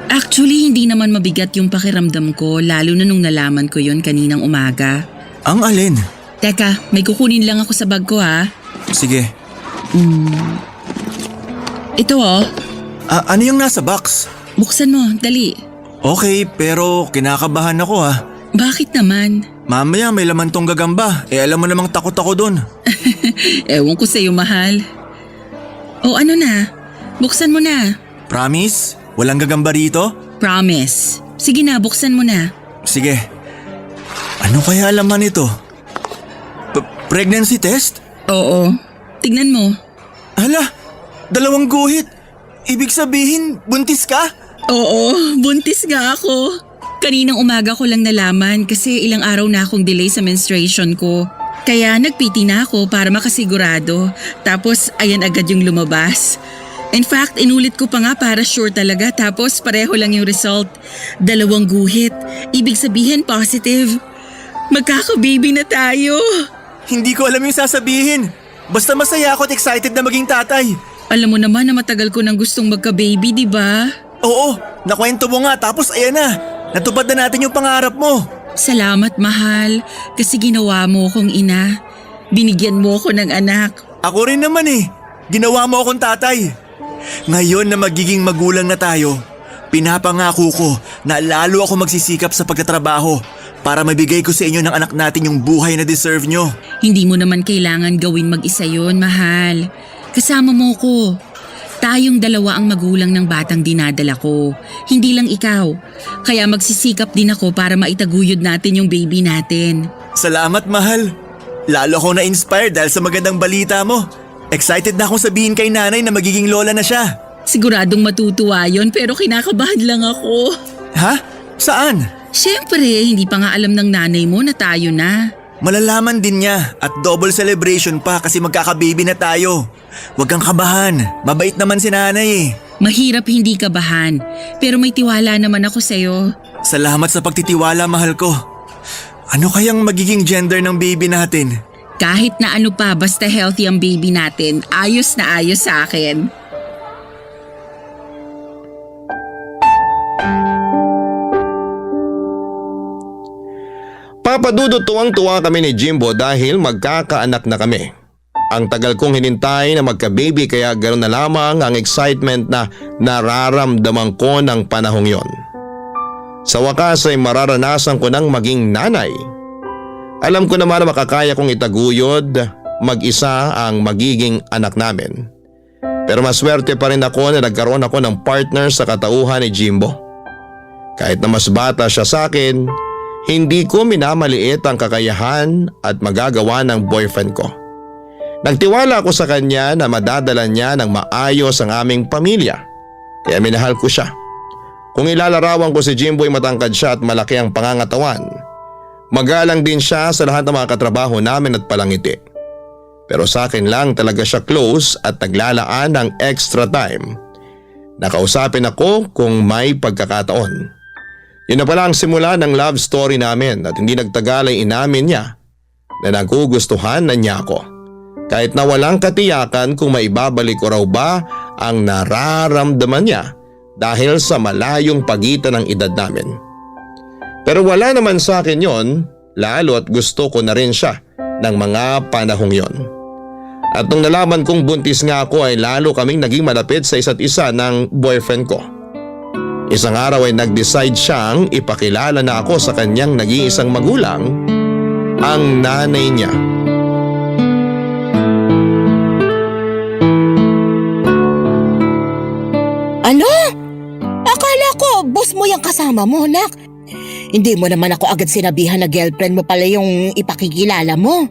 Actually, hindi naman mabigat yung pakiramdam ko lalo na nung nalaman ko yun kaninang umaga. Ang alin? Teka, may kukunin lang ako sa bag ko ha. Sige. Ito oh, Ano yung nasa box? buksan mo, dali. Okay, pero kinakabahan ako ha. Bakit naman? Mamaya may laman tong gagamba. Alam mo namang takot ako dun. Ewan ko sa'yo, mahal. O ano na? Buksan mo na. Promise? Walang gagamba rito? Promise. Sige na, buksan mo na. Sige. Ano kaya laman ito? Pregnancy test? Oo. Tignan mo. Hala, 2 guhit. Ibig sabihin, buntis ka? Oo, buntis nga ako. Kaninang umaga ko lang nalaman kasi ilang araw na akong delay sa menstruation ko. Kaya nagpiti na ako para makasigurado. Tapos ayan agad yung lumabas. In fact, inulit ko pa nga para sure talaga tapos pareho lang yung result. 2 guhit. Ibig sabihin positive. Magkaka-baby na tayo. Hindi ko alam yung sasabihin. Basta masaya ako at excited na maging tatay. Alam mo naman na matagal ko nang gustong magka-baby, di ba? Oo, nakwento mo nga tapos ayan na. Natupad na natin yung pangarap mo. Salamat, mahal. Kasi ginawa mo akong ina. Binigyan mo ako ng anak. Ako rin naman eh. Ginawa mo akong tatay. Ngayon na magiging magulang na tayo, pinapangako ko na lalo ako magsisikap sa pagtatrabaho para mabigay ko sa inyo ng anak natin yung buhay na deserve nyo. Hindi mo naman kailangan gawin mag-isa yon, mahal. Kasama mo ko. Tayong 2 ang magulang ng batang dinadala ko. Hindi lang ikaw. Kaya magsisikap din ako para maitaguyod natin yung baby natin. Salamat, mahal. Lalo ako na-inspired dahil sa magandang balita mo. Excited na akong sabihin kay nanay na magiging lola na siya. Siguradong matutuwa yon pero kinakabahan lang ako. Ha? Saan? Siyempre, hindi pa nga alam ng nanay mo na tayo na. Malalaman din niya at double celebration pa kasi magkakababy na tayo. Huwag kang kabahan. Mabait naman si nanay eh. Mahirap hindi kabahan, pero may tiwala naman ako sa'yo. Salamat sa pagtitiwala, mahal ko. Ano kayang magiging gender ng baby natin? Kahit na ano pa, basta healthy ang baby natin, ayos na ayos sa akin. Papadudot tuwang-tuwa kami ni Jimbo dahil magkakaanak na kami. Ang tagal kong hinintay na magka-baby kaya ganoon na lamang ang excitement na nararamdaman ko ng panahong yon. Sa wakas ay mararanasan ko ng maging nanay. Alam ko naman na makakaya kong itaguyod mag-isa ang magiging anak namin. Pero maswerte pa rin ako na nagkaroon ako ng partner sa katauhan ni Jimbo. Kahit na mas bata siya sa akin, hindi ko minamaliit ang kakayahan at magagawa ng boyfriend ko. Nagtiwala ako sa kanya na madadala niya ng maayos ang aming pamilya, kaya minahal ko siya. Kung ilalarawan ko si Jimbo ay matangkad siya at malaki ang pangangatawan. Magalang din siya sa lahat ng mga katrabaho namin at palangiti. Pero sa akin lang talaga siya close at naglalaan ng extra time. Nakausapin ako kung may pagkakataon. Yun na pala ang simula ng love story namin at hindi nagtagal ay inamin niya na nagugustuhan na niya ako. Kahit na walang katiyakan kung maibabalik ko raw ba ang nararamdaman niya dahil sa malayong pagitan ng edad namin. Pero wala naman sa akin yon, lalo at gusto ko na rin siya ng mga panahong yon. At nung nalaman kong buntis nga ako ay lalo kaming naging malapit sa isa't isa ng boyfriend ko. Isang araw ay nag-decide siyang ipakilala na ako sa kanyang nag-iisang magulang, ang nanay niya. Ano? Akala ko, boss mo yung kasama mo, nak. Hindi mo naman ako agad sinabihan na girlfriend mo pala yung ipakikilala mo.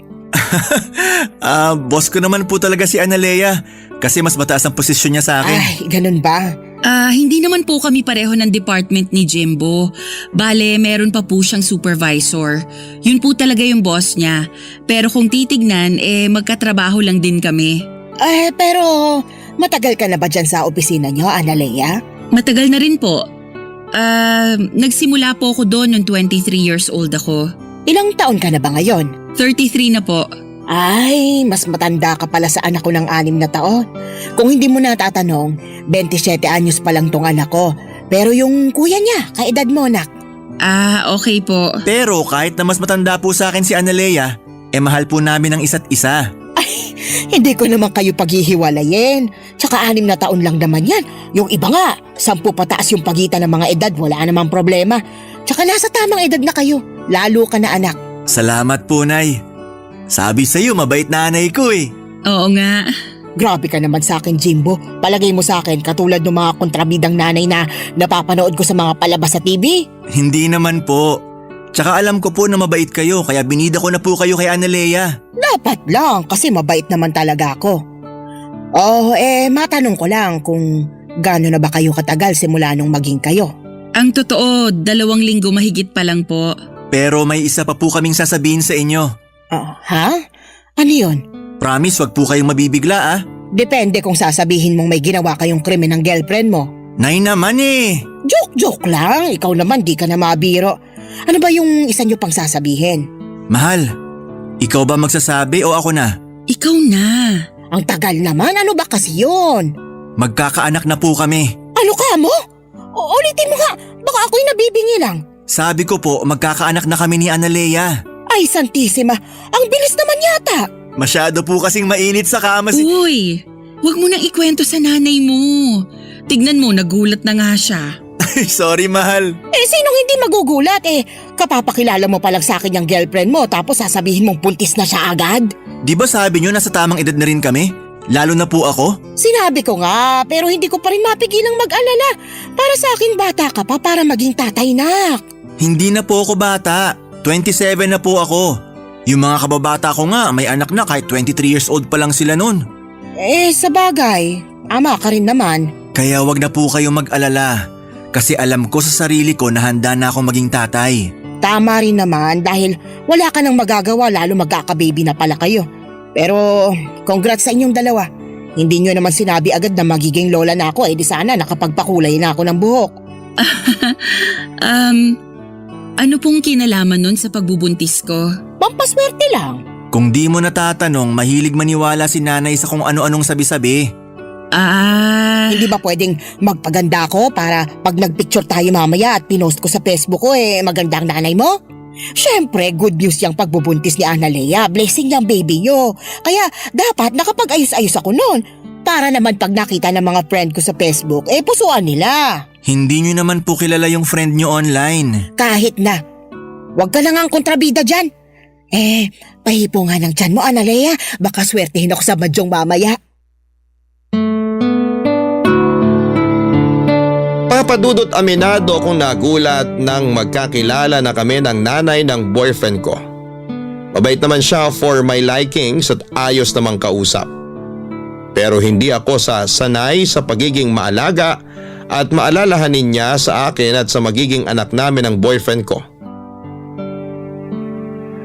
Boss ko naman po talaga si Analea kasi mas mataas ang posisyon niya sa akin. Ay, ganun ba? Hindi naman po kami pareho ng department ni Jimbo. Bale, meron pa po siyang supervisor. Yun po talaga yung boss niya. Pero kung titignan, magkatrabaho lang din kami. Pero matagal ka na ba dyan sa opisina niyo, Analea? Matagal na rin po. Nagsimula po ako doon nung 23 years old ako. Ilang taon ka na ba ngayon? 33 na po. Ay, mas matanda ka pala sa anak ko ng 6 na taon. Kung hindi mo natatanong, 27 anyos pa lang tong anak ko. Pero yung kuya niya, kaedad mo, nak. Okay po. Pero kahit na mas matanda po sa akin si Analea, mahal po namin ang isa't isa. Hindi ko naman kayo paghihiwalayin. Tsaka 6 na taon lang naman yan. Yung iba nga, 10 pataas yung pagitan ng mga edad, wala namang problema. Tsaka nasa tamang edad na kayo, lalo ka na anak. Salamat po, Nay. Sabi sa'yo, mabait na nanay ko eh. Oo nga. Grabe ka naman sa akin, Jimbo. Palagay mo sa akin katulad ng mga kontrabidang nanay na napapanood ko sa mga palabas sa TV. Hindi naman po. Tsaka alam ko po na mabait kayo kaya binida ko na po kayo kay Analea. Dapat lang kasi mabait naman talaga ako. Matanong ko lang kung gaano na ba kayo katagal simula nung maging kayo? Ang totoo, 2 linggo mahigit pa lang po. Pero may isa pa po kaming sasabihin sa inyo. Ha? Ano yun? Promise, wag po kayong mabibigla ah. Depende kung sasabihin mong may ginawa kayong krimen ng girlfriend mo. Nay naman eh. Joke lang, ikaw naman di ka na mabiro. Ano ba yung isa nyo pang sasabihin? Mahal, ikaw ba magsasabi o ako na? Ikaw na. Ang tagal naman, ano ba kasi yun? Magkakaanak na po kami. Ano ka mo? Ulitin mo nga, baka ako'y nabibingi lang. Sabi ko po, magkakaanak na kami ni Analea. Ay, Santisima, ang bilis naman yata. Masyado po kasing mainit sa kama si... Uy, wag mo nang ikwento sa nanay mo. Tignan mo, nagulat na nga siya. Sorry, mahal. Sinong hindi magugulat kapapakilala mo pa lang sa akin yung girlfriend mo tapos sasabihin mong buntis na siya agad? Di ba sabi nyo nasa tamang edad na rin kami? Lalo na po ako? Sinabi ko nga, pero hindi ko pa rin mapigilang mag-alala. Para sa akin bata ka pa para maging tatay, nak. Hindi na po ako bata. 27 na po ako. Yung mga kababata ko nga may anak na kahit 23 years old pa lang sila nun. Sa bagay, ama ka rin naman. Kaya wag na po kayong mag-alala. Kasi alam ko sa sarili ko na handa na akong maging tatay. Tama rin naman dahil wala ka nang magagawa lalo magkakababy na pala kayo. Pero congrats sa inyong dalawa. Hindi nyo naman sinabi agad na magiging lola na ako di sana nakapagpakulay na ako ng buhok. Ano pong kinalaman nun sa pagbubuntis ko? Pampaswerte lang. Kung di mo natatanong, mahilig maniwala si nanay sa kung ano-anong sabi-sabi. Hindi ba pwedeng magpaganda ko para pag nagpicture tayo mamaya at pinost ko sa Facebook ko maganda ang nanay mo? Siyempre, good news yung pagbubuntis ni Analea. Blessing yung baby nyo. Kaya dapat nakapag-ayos-ayos ako noon. Para naman pag nakita ng mga friend ko sa Facebook, pusuan nila. Hindi nyo naman po kilala yung friend nyo online. Kahit na. Huwag ka na nga ang kontrabida dyan. Pahipo nga ng tiyan mo, Analea. Baka swertehin ako sa madyong mamaya. Papadudot aminado akong nagulat nang magkakilala na kami ng nanay ng boyfriend ko. Mabait naman siya for my likings at ayos namang kausap. Pero hindi ako sanay sa pagiging maalaga at maalalahanin niya sa akin at sa magiging anak namin ng boyfriend ko.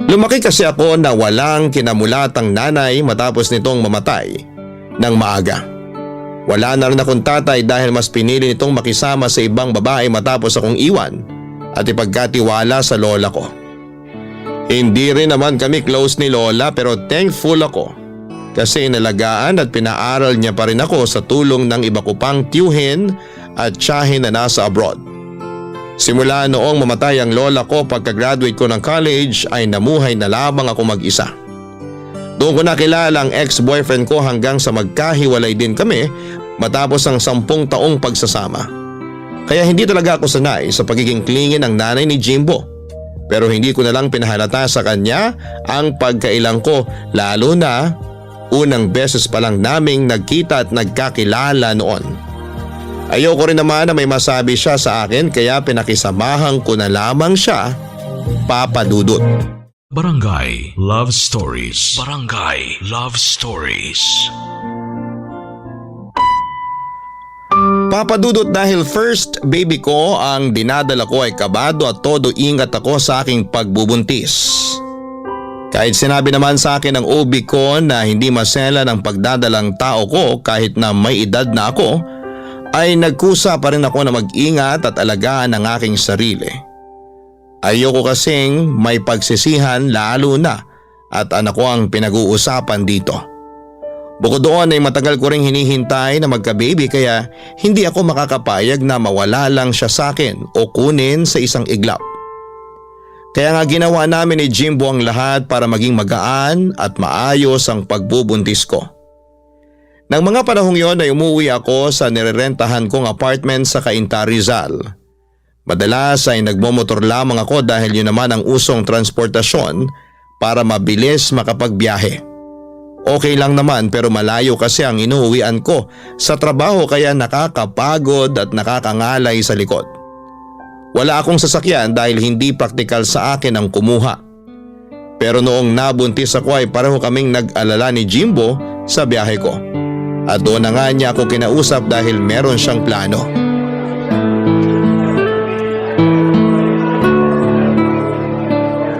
Lumaki kasi ako na walang kinamulatang nanay matapos nitong mamatay ng maaga. Wala na rin akong tatay dahil mas pinili nitong makisama sa ibang babae matapos akong iwan at ipagkatiwala sa lola ko. Hindi rin naman kami close ni lola pero thankful ako kasi inalagaan at pinaaral niya pa rin ako sa tulong ng iba ko pang tiyuhin at tiyahin na nasa abroad. Simula noong mamatay ang lola ko pagka-graduate ko ng college ay namuhay na lamang ako mag-isa. Doon ko nakilala ang ex-boyfriend ko hanggang sa magkahiwalay din kami matapos ang 10 taong pagsasama. Kaya hindi talaga ako sanay sa pagiging clingy ng nanay ni Jimbo. Pero hindi ko na lang pinahalata sa kanya ang pagkailang ko, lalo na unang beses pa lang naming nagkita at nagkakilala noon. Ayoko rin naman na may masabi siya sa akin kaya pinakisamahan ko na lamang siya, Papa Dudut. Barangay Love Stories. Barangay Love Stories. Papa Dudut, dahil first baby ko ang dinadala ko ay kabado at todo ingat ako sa aking pagbubuntis. Kahit sinabi naman sa akin ng OB ko na hindi masela ng pagdadalang tao ko kahit na may edad na ako, ay nagkusa pa rin ako na mag-ingat at alagaan ang aking sarili. Ayoko kasing may pagsisihan lalo na at anak ko ang pinag-uusapan dito. Bukod doon ay matagal ko ring hinihintay na magka-baby kaya hindi ako makakapayag na mawala lang siya sa akin o kunin sa isang iglap. Kaya nga ginawa namin ni Jimbo ang lahat para maging magaan at maayos ang pagbubuntis ko. Nang mga panahong yon ay umuwi ako sa nirerentahan kong apartment sa Cainta, Rizal. Madalas ay nagmomotor lamang ako dahil yun naman ang usong transportasyon para mabilis makapagbiyahe. Okay lang naman pero malayo kasi ang inuuwian ko sa trabaho kaya nakakapagod at nakakangalay sa likod. Wala akong sasakyan dahil hindi praktikal sa akin ang kumuha. Pero noong nabuntis ako ay pareho kaming nag-alala ni Jimbo sa biyahe ko. At doon na nga niya ako kinausap dahil meron siyang plano.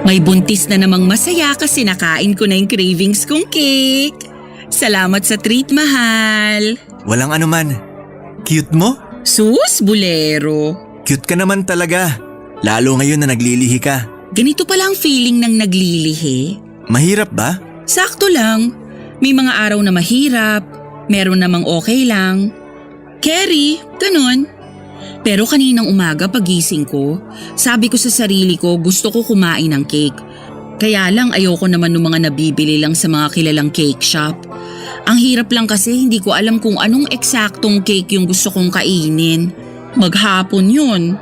May buntis na namang masaya kasi nakain ko na yung cravings kong cake. Salamat sa treat, mahal. Walang anuman. Cute mo? Sus, bulero. Cute ka naman talaga. Lalo ngayon na naglilihi ka. Ganito pala ang feeling ng naglilihi. Mahirap ba? Sakto lang. May mga araw na mahirap, meron namang okay lang. Carry, ganun. Pero kaninang umaga pagising ko, sabi ko sa sarili ko gusto ko kumain ng cake. Kaya lang ayoko naman ng mga nabibili lang sa mga kilalang cake shop. Ang hirap lang kasi hindi ko alam kung anong eksaktong cake yung gusto kong kainin. Maghapon yun.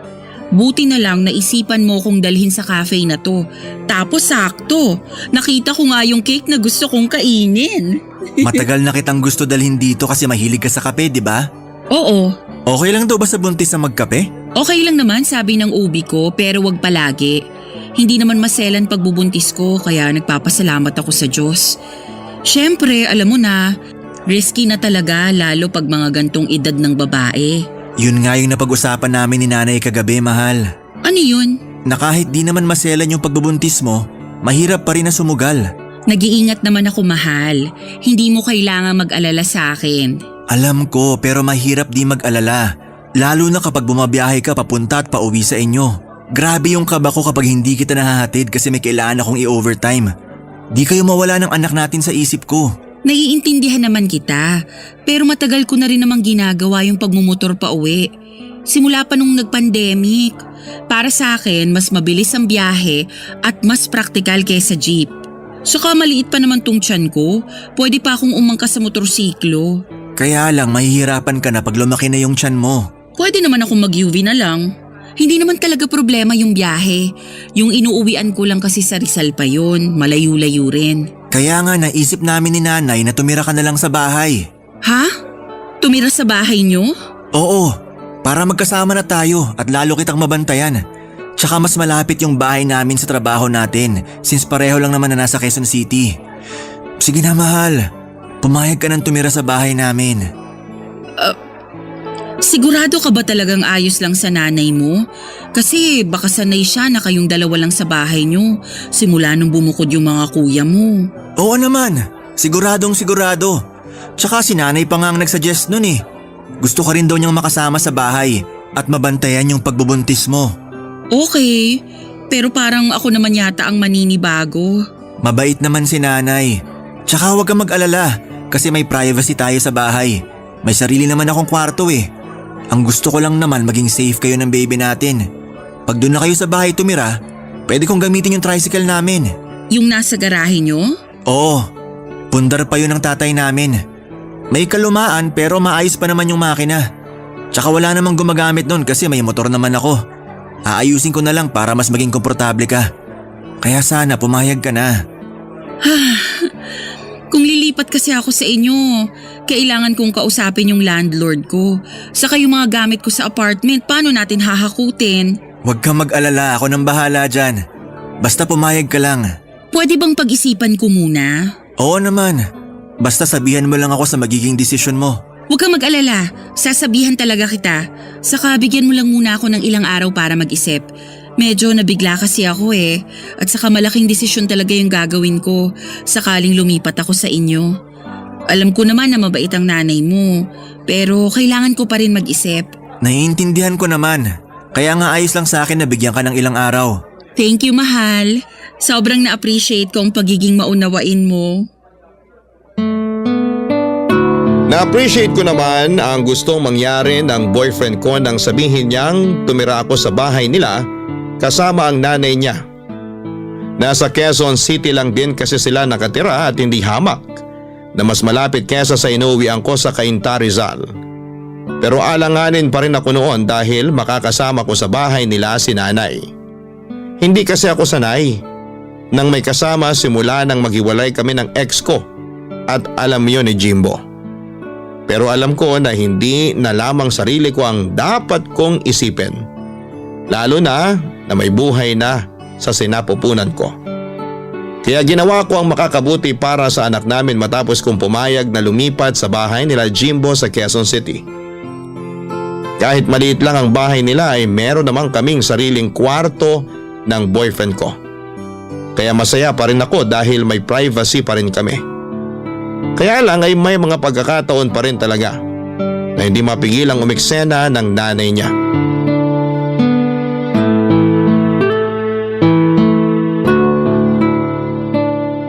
Buti na lang naisipan mo kong dalhin sa cafe na to. Tapos sakto, nakita ko nga yung cake na gusto kong kainin. Matagal na kitang gusto dalhin dito kasi mahilig ka sa kape, di ba? Oo. Okay lang daw ba sa buntis na magkape? Okay lang naman sabi ng ubi ko pero wag palagi. Hindi naman maselan pagbubuntis ko kaya nagpapasalamat ako sa Diyos. Siyempre alam mo na, risky na talaga lalo pag mga gantong edad ng babae. Yun nga yung napag-usapan namin ni nanay kagabi, mahal. Ano yun? Na kahit di naman maselan yung pagbubuntis mo, mahirap pa rin na sumugal. Nag-iingat naman ako mahal. Hindi mo kailangan mag-alala sa akin. Alam ko pero mahirap di mag-alala. Lalo na kapag bumabiyahe ka papunta at pauwi sa inyo. Grabe yung kaba ko kapag hindi kita nahahatid kasi may kailangan akong i-overtime. Di kayo mawala ng anak natin sa isip ko. Naiintindihan naman kita. Pero matagal ko na rin namang ginagawa yung pagmumotor pa uwi. Simula pa nung nag-pandemic. Para sa akin, mas mabilis ang biyahe at mas praktikal kaysa jeep. Saka maliit pa naman tong tiyan ko. Pwede pa akong umangkas sa motorsiklo. Kaya lang mahihirapan ka na pag lumaki na yung tiyan mo. Pwede naman akong mag-UV na lang. Hindi naman talaga problema yung biyahe. Yung inuuwian ko lang kasi sa Rizal pa yun. Malayo-layo rin. Kaya nga naisip namin ni nanay na tumira ka na lang sa bahay. Ha? Tumira sa bahay nyo? Oo, para magkasama na tayo at lalo kitang mabantayan. Tsaka mas malapit yung bahay namin sa trabaho natin since pareho lang naman na nasa Quezon City. Sige na mahal, pumayag ka nang tumira sa bahay namin. Sigurado ka ba talagang ayos lang sa nanay mo? Kasi baka sanay siya na kayong dalawa lang sa bahay nyo simula nung bumukod yung mga kuya mo. Oo naman, siguradong sigurado. Tsaka si nanay pa nga ang nagsuggest nun eh. Gusto ka rin daw niyang makasama sa bahay at mabantayan yung pagbubuntis mo. Okay, pero parang ako naman yata ang maninibago. Mabait naman si nanay. Tsaka huwag kang mag-alala kasi may privacy tayo sa bahay. May sarili naman akong kwarto eh. Ang gusto ko lang naman maging safe kayo ng baby natin. Pag doon na kayo sa bahay tumira, pwede kong gamitin yung tricycle namin. Yung nasa garahe nyo? Oo, pundar pa yun ng tatay namin. May kalumaan pero maayos pa naman yung makina. Tsaka wala namang gumagamit nun kasi may motor naman ako. Aayusin ko na lang para mas maging komportable ka. Kaya sana pumayag ka na. Kung lilipat kasi ako sa inyo, kailangan kong kausapin yung landlord ko. Saka yung mga gamit ko sa apartment, paano natin hahakutin? Huwag kang mag-alala, ako nang bahala dyan. Basta pumayag ka lang. Pwede bang pag-isipan ko muna? Oo naman. Basta sabihan mo lang ako sa magiging desisyon mo. Huwag kang mag-alala, sasabihan talaga kita. Saka bigyan mo lang muna ako ng ilang araw para mag-isip. Medyo nabigla kasi ako eh. At saka malaking desisyon talaga yung gagawin ko sakaling lumipat ako sa inyo. Alam ko naman na mabait ang nanay mo, pero kailangan ko pa rin mag-isip. Naiintindihan ko naman. Kaya nga ayos lang sa akin na bigyan ka ng ilang araw. Thank you, mahal. Sobrang na-appreciate ko ang pagiging maunawain mo. Na-appreciate ko naman ang gustong mangyari ng boyfriend ko nang sabihin niyang tumira ako sa bahay nila kasama ang nanay niya. Nasa Quezon City lang din kasi sila nakatira at hindi hamak na mas malapit kesa sa inuwian ko sa Cainta, Rizal. Pero alanganin pa rin ako noon dahil makakasama ko sa bahay nila si nanay. Hindi kasi ako sanay nang may kasama simula nang maghiwalay kami ng ex ko at alam yun ni Jimbo. Pero alam ko na hindi na lamang sarili ko ang dapat kong isipin. Lalo na may buhay na sa sinapupunan ko. Kaya ginawa ko ang makakabuti para sa anak namin matapos kong pumayag na lumipat sa bahay nila Jimbo sa Quezon City. Kahit maliit lang ang bahay nila ay meron namang kaming sariling kwarto ng boyfriend ko. Kaya masaya pa rin ako dahil may privacy pa rin kami. Kaya lang ay may mga pagkakataon pa rin talaga na hindi mapigilang umiksena ng nanay niya.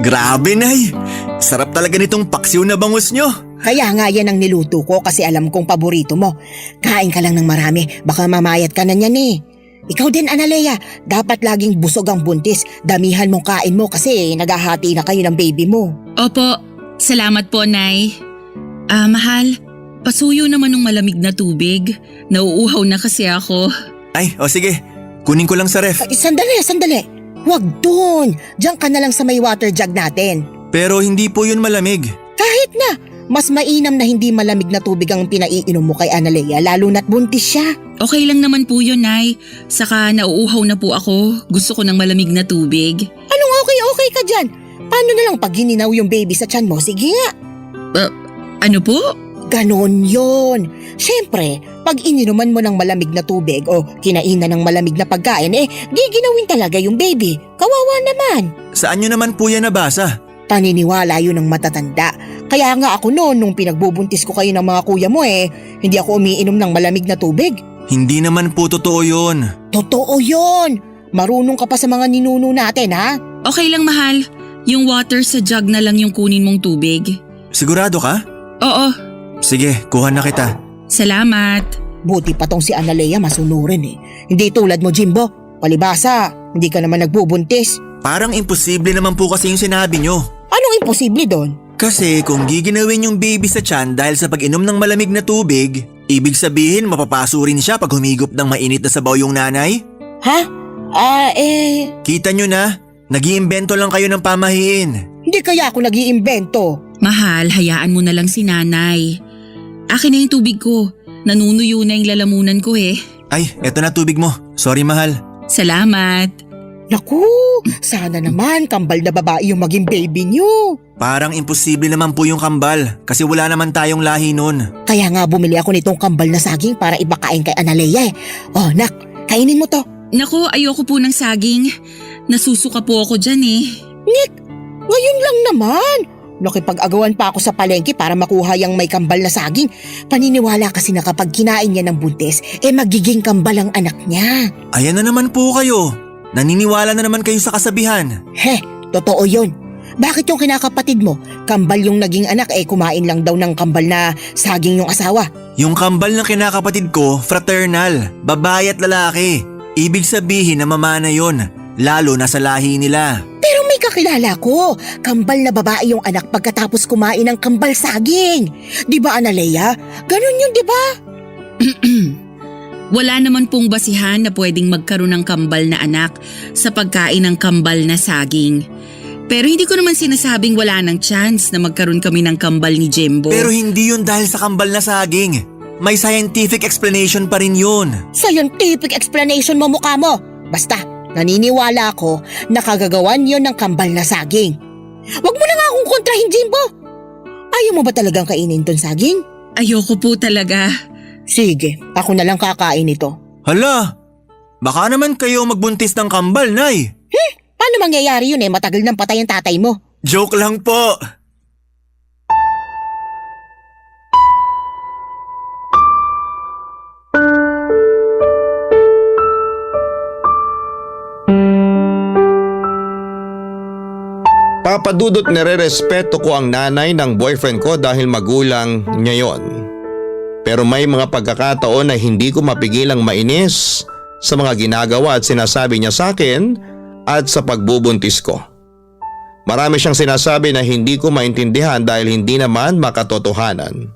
Grabe, Nay! Sarap talaga nitong paksiw na bangus nyo. Kaya nga yan ang niluto ko kasi alam kong paborito mo. Kain ka lang ng marami, baka mamayat ka na niyan eh. Ikaw din, Analea, dapat laging busog ang buntis. Damihan mong kain mo kasi naghahati na kayo ng baby mo. Opo, salamat po, Nay. Mahal, pasuyo naman ng malamig na tubig. Nauuhaw na kasi ako. Ay, o sige. Kunin ko lang sa ref. Ay, sandali. Huwag dun. Diyan ka na lang sa may water jug natin. Pero hindi po yun malamig. Kahit na, mas mainam na hindi malamig na tubig ang pinaiinom mo kay Analea lalo na't buntis siya. Okay lang naman po yun, Nay. Saka nauuhaw na po ako. Gusto ko ng malamig na tubig. Anong okay ka dyan? Paano na lang pag gininaw yung baby sa tiyan mo? Sige nga. Ano po? Ganon yun. Siyempre, pag ininuman mo ng malamig na tubig o kinainan ng malamig na pagkain, giginawin talaga yung baby. Kawawa naman. Saan nyo naman po yan nabasa? Paniniwala yun ng matatanda. Kaya nga ako noon nung pinagbubuntis ko kayo ng mga kuya mo hindi ako umiinom ng malamig na tubig. Hindi naman po totoo yun. Totoo yun. Marunong ka pa sa mga ninuno natin, ha? Okay lang, mahal. Yung water sa jug na lang yung kunin mong tubig. Sigurado ka? Oo. Sige, kuha na kita. Salamat. Buti pa tong si Analea masunurin Hindi tulad mo, Jimbo. Palibasa, hindi ka naman nagbubuntis. Parang imposible naman po kasi yung sinabi nyo. Anong imposible doon? Kasi kung giginawin yung baby sa tiyan dahil sa pag-inom ng malamig na tubig, ibig sabihin mapapaso rin siya pag humigop ng mainit na sabaw yung nanay? Ha? Kita nyo na, nag-iimbento lang kayo ng pamahiin. Hindi kaya ako nag-iimbento. Mahal, hayaan mo na lang si nanay. Akin na yung tubig ko. Nanunuyo na yung lalamunan ko Ay, eto na tubig mo. Sorry, mahal. Salamat. Naku, sana naman kambal na babae yung maging baby niyo. Parang imposible naman po yung kambal kasi wala naman tayong lahi nun. Kaya nga bumili ako nitong kambal na saging para ibakain kay Analea Oh, nak, kainin mo to. Naku, ayoko po ng saging. Nasusuka po ako dyan Nick, ngayon lang naman. Nakipag-agawan pa ako sa palengke para makuha yung may kambal na saging. Paniniwala kasi na kapag kinain niya ng buntis, magiging kambal ang anak niya. Ayan na naman po kayo. Naniniwala na naman kayo sa kasabihan. Totoo yun. Bakit yung kinakapatid mo, kambal yung naging anak kumain lang daw ng kambal na saging yung asawa? Yung kambal ng kinakapatid ko, fraternal, babae at lalaki. Ibig sabihin na mamana yon, lalo na sa lahi nila. Pero may kakilala ko, kambal na babae yung anak pagkatapos kumain ng kambal saging. Di ba, Analea? Ganun yun, di ba? Wala naman pong basihan na pwedeng magkaroon ng kambal na anak sa pagkain ng kambal na saging. Pero hindi ko naman sinasabing wala ng chance na magkaroon kami ng kambal ni Jimbo. Pero hindi yun dahil sa kambal na saging. May scientific explanation pa rin yun. Scientific explanation mo mukha mo. Basta, naniniwala ako na kagagawan yon ng kambal na saging. Wag mo na nga akong kontrahin, Jimbo. Ayaw mo ba talagang kainin ton saging? Ayoko po talaga. Sige, ako na lang kakain ito. Hala, baka naman kayo magbuntis ng kambal, Nay. Paano mangyayari yun matagal nang patay ang tatay mo? Joke lang po. Papadudot nire-respeto ko ang nanay ng boyfriend ko dahil magulang niya yon. Pero may mga pagkakataon na hindi ko mapigilang mainis sa mga ginagawa at sinasabi niya sa akin at sa pagbubuntis ko. Marami siyang sinasabi na hindi ko maintindihan dahil hindi naman makatotohanan.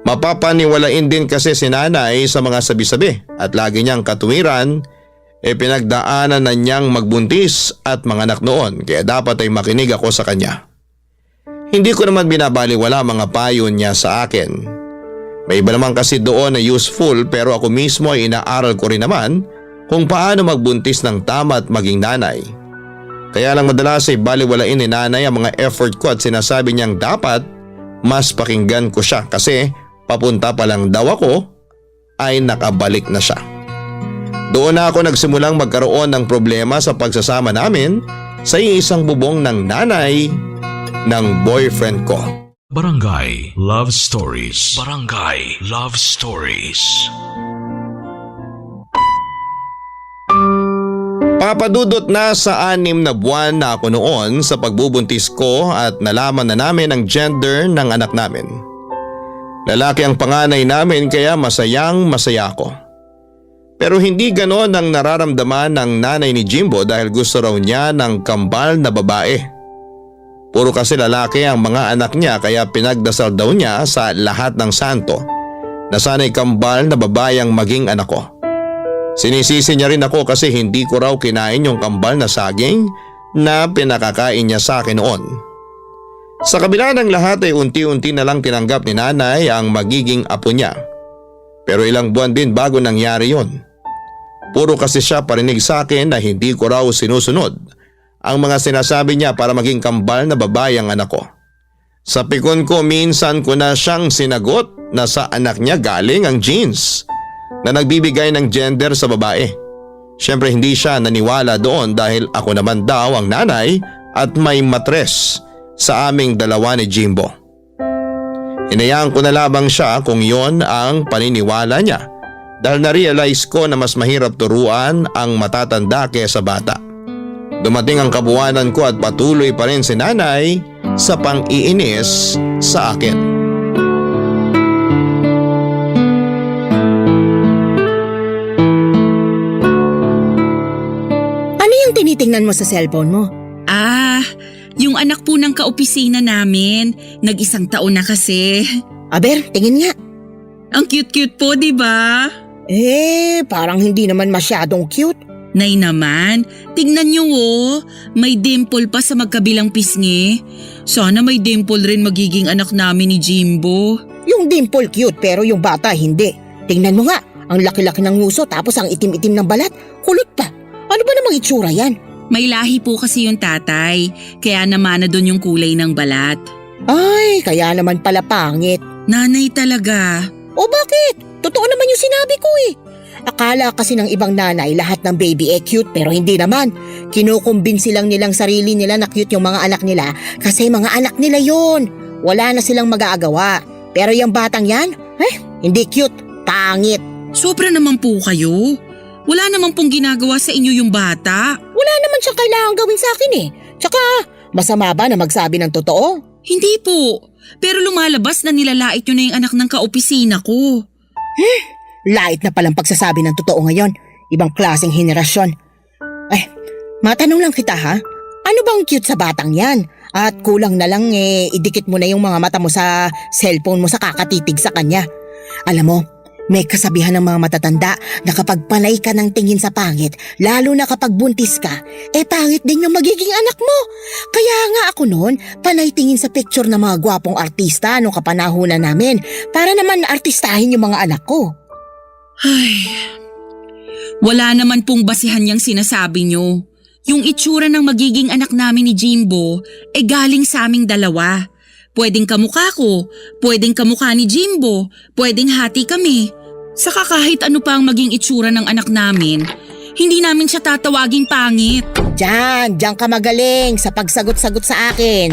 Mapapaniwalain din kasi si nanay sa mga sabi-sabi at lagi niyang katuwiran pinagdaanan na niyang magbuntis at manganak noon kaya dapat ay makinig ako sa kanya. Hindi ko naman binabaliwala mga payo niya sa akin. May iba naman kasi doon na useful pero ako mismo ay inaaral ko rin naman kung paano magbuntis ng tama at maging nanay. Kaya lang madalas ay baliwalain ni nanay ang mga effort ko at sinasabi niyang dapat mas pakinggan ko siya kasi papunta pa lang daw ako ay nakabalik na siya. Doon na ako nagsimulang magkaroon ng problema sa pagsasama namin sa isang bubong ng nanay ng boyfriend ko. Barangay Love Stories. Barangay Love Stories. Papadudot na sa 6 na buwan na ako noon sa pagbubuntis ko at nalaman na namin ang gender ng anak namin. Lalaki ang panganay namin kaya masayang masaya ako. Pero hindi ganon ang nararamdaman ng nanay ni Jimbo dahil gusto raw niya ng kambal na babae. Puro kasi lalaki ang mga anak niya kaya pinagdasal daw niya sa lahat ng santo na sana'y kambal na babae ang maging anak ko. Sinisisi niya rin ako kasi hindi ko raw kinain yung kambal na saging na pinakakain niya sa akin noon. Sa kabila ng lahat ay unti-unti na lang tinanggap ni nanay ang magiging apo niya. Pero ilang buwan din bago nangyari yon. Puro kasi siya parinig sa akin na hindi ko raw sinusunod ang mga sinasabi niya para maging kambal na babae ang anak ko. Sa pikon ko minsan ko na siyang sinagot na sa anak niya galing ang genes na nagbibigay ng gender sa babae. Siyempre hindi siya naniwala doon dahil ako naman daw ang nanay at may matres sa aming dalawa ni Jimbo. Hinayaan ko na labang siya kung yon ang paniniwala niya dahil na-realize ko na mas mahirap turuan ang matatanda kaysa bata. Dumating ang kabuwanan ko at patuloy pa rin si nanay sa pang-iinis sa akin. Ano yung tinitingnan mo sa cellphone mo? Yung anak po ng kaopisina namin. Nag-1 taon na kasi. Aber, tingin nga. Ang cute-cute po, di ba? Parang hindi naman masyadong cute. Nay naman, tignan niyo may dimple pa sa magkabilang pisngi. Sana may dimple rin magiging anak namin ni Jimbo. Yung dimple cute pero yung bata hindi. Tingnan mo nga, ang laki-laki ng nguso tapos ang itim-itim ng balat. Kulot pa. Ano ba namang itsura yan? May lahi po kasi yung tatay, kaya namana doon yung kulay ng balat. Ay, kaya naman pala pangit. Nanay talaga. O bakit? Totoo naman yung sinabi ko Akala kasi ng ibang nanay lahat ng baby cute pero hindi naman. Kinukumbinsi lang nilang sarili nila na cute yung mga anak nila kasi mga anak nila yun. Wala na silang mag-aagawa. Pero yung batang yan, hindi cute, pangit. Sobra naman po kayo. Wala naman pong ginagawa sa inyo yung bata. Wala naman siyang kailangan gawin sa akin Tsaka Masama ba na magsabi ng totoo? Hindi po. Pero lumalabas na nilalait nyo na yung anak ng kaopisina ko. Lait na palang pagsasabi ng totoo ngayon. Ibang klaseng henerasyon. Ay, matanong lang kita ha. Ano bang cute sa batang yan? At kulang na lang idikit mo na yung mga mata mo sa cellphone mo sa kakatitig sa kanya. Alam mo, may kasabihan ng mga matatanda na kapag panay ka ng tingin sa pangit, lalo na kapag buntis ka, pangit din yung magiging anak mo. Kaya nga ako noon, panay tingin sa picture ng mga gwapong artista noong kapanahunan namin para naman artistahin yung mga anak ko. Ay, wala naman pong basihan yung sinasabi nyo. Yung itsura ng magiging anak namin ni Jimbo galing sa aming dalawa. Pwedeng kamukha ko, pwedeng kamukha ni Jimbo, pwedeng hati kami. Saka kahit ano pa ang maging itsura ng anak namin, hindi namin siya tatawaging pangit. Diyan ka magaling sa pagsagot-sagot sa akin.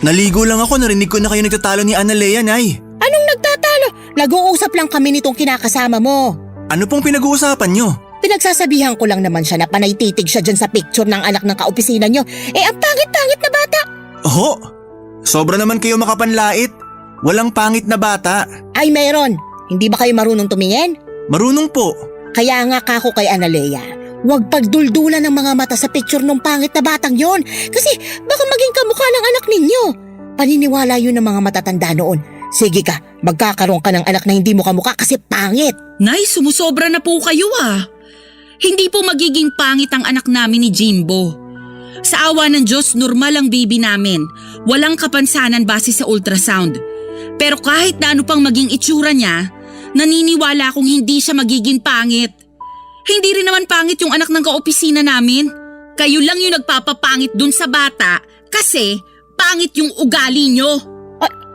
Naligo lang ako, narinig ko na kayo nagtatalo ni Analea, Nay. Anong nagtatalo? Nag-uusap lang kami nitong kinakasama mo. Ano pong pinag-uusapan nyo? Pinagsasabihan ko lang naman siya na panay titig siya dyan sa picture ng anak ng kaopisina nyo. Ang pangit-pangit na bata. Oho, sobra naman kayo makapanlait. Walang pangit na bata. Ay meron. Hindi ba kayo marunong tumingin? Marunong po. Kaya nga kako kay Analea, huwag pagduldulan ng mga mata sa picture ng pangit na batang yon. Kasi baka maging kamukha ng anak ninyo. Paniniwala yun ng mga matatanda noon. Sige ka, magkakaroon ka ng anak na hindi mo kamukha kasi pangit. Nay, sumusobra na po kayo ah. Hindi po magiging pangit ang anak namin ni Jimbo. Sa awa ng Diyos, normal ang baby namin. Walang kapansanan base sa ultrasound. Pero kahit na ano pang maging itsura niya, naniniwala akong hindi siya magiging pangit. Hindi rin naman pangit yung anak ng kaopisina namin. Kayo lang yung nagpapapangit dun sa bata kasi pangit yung ugali nyo.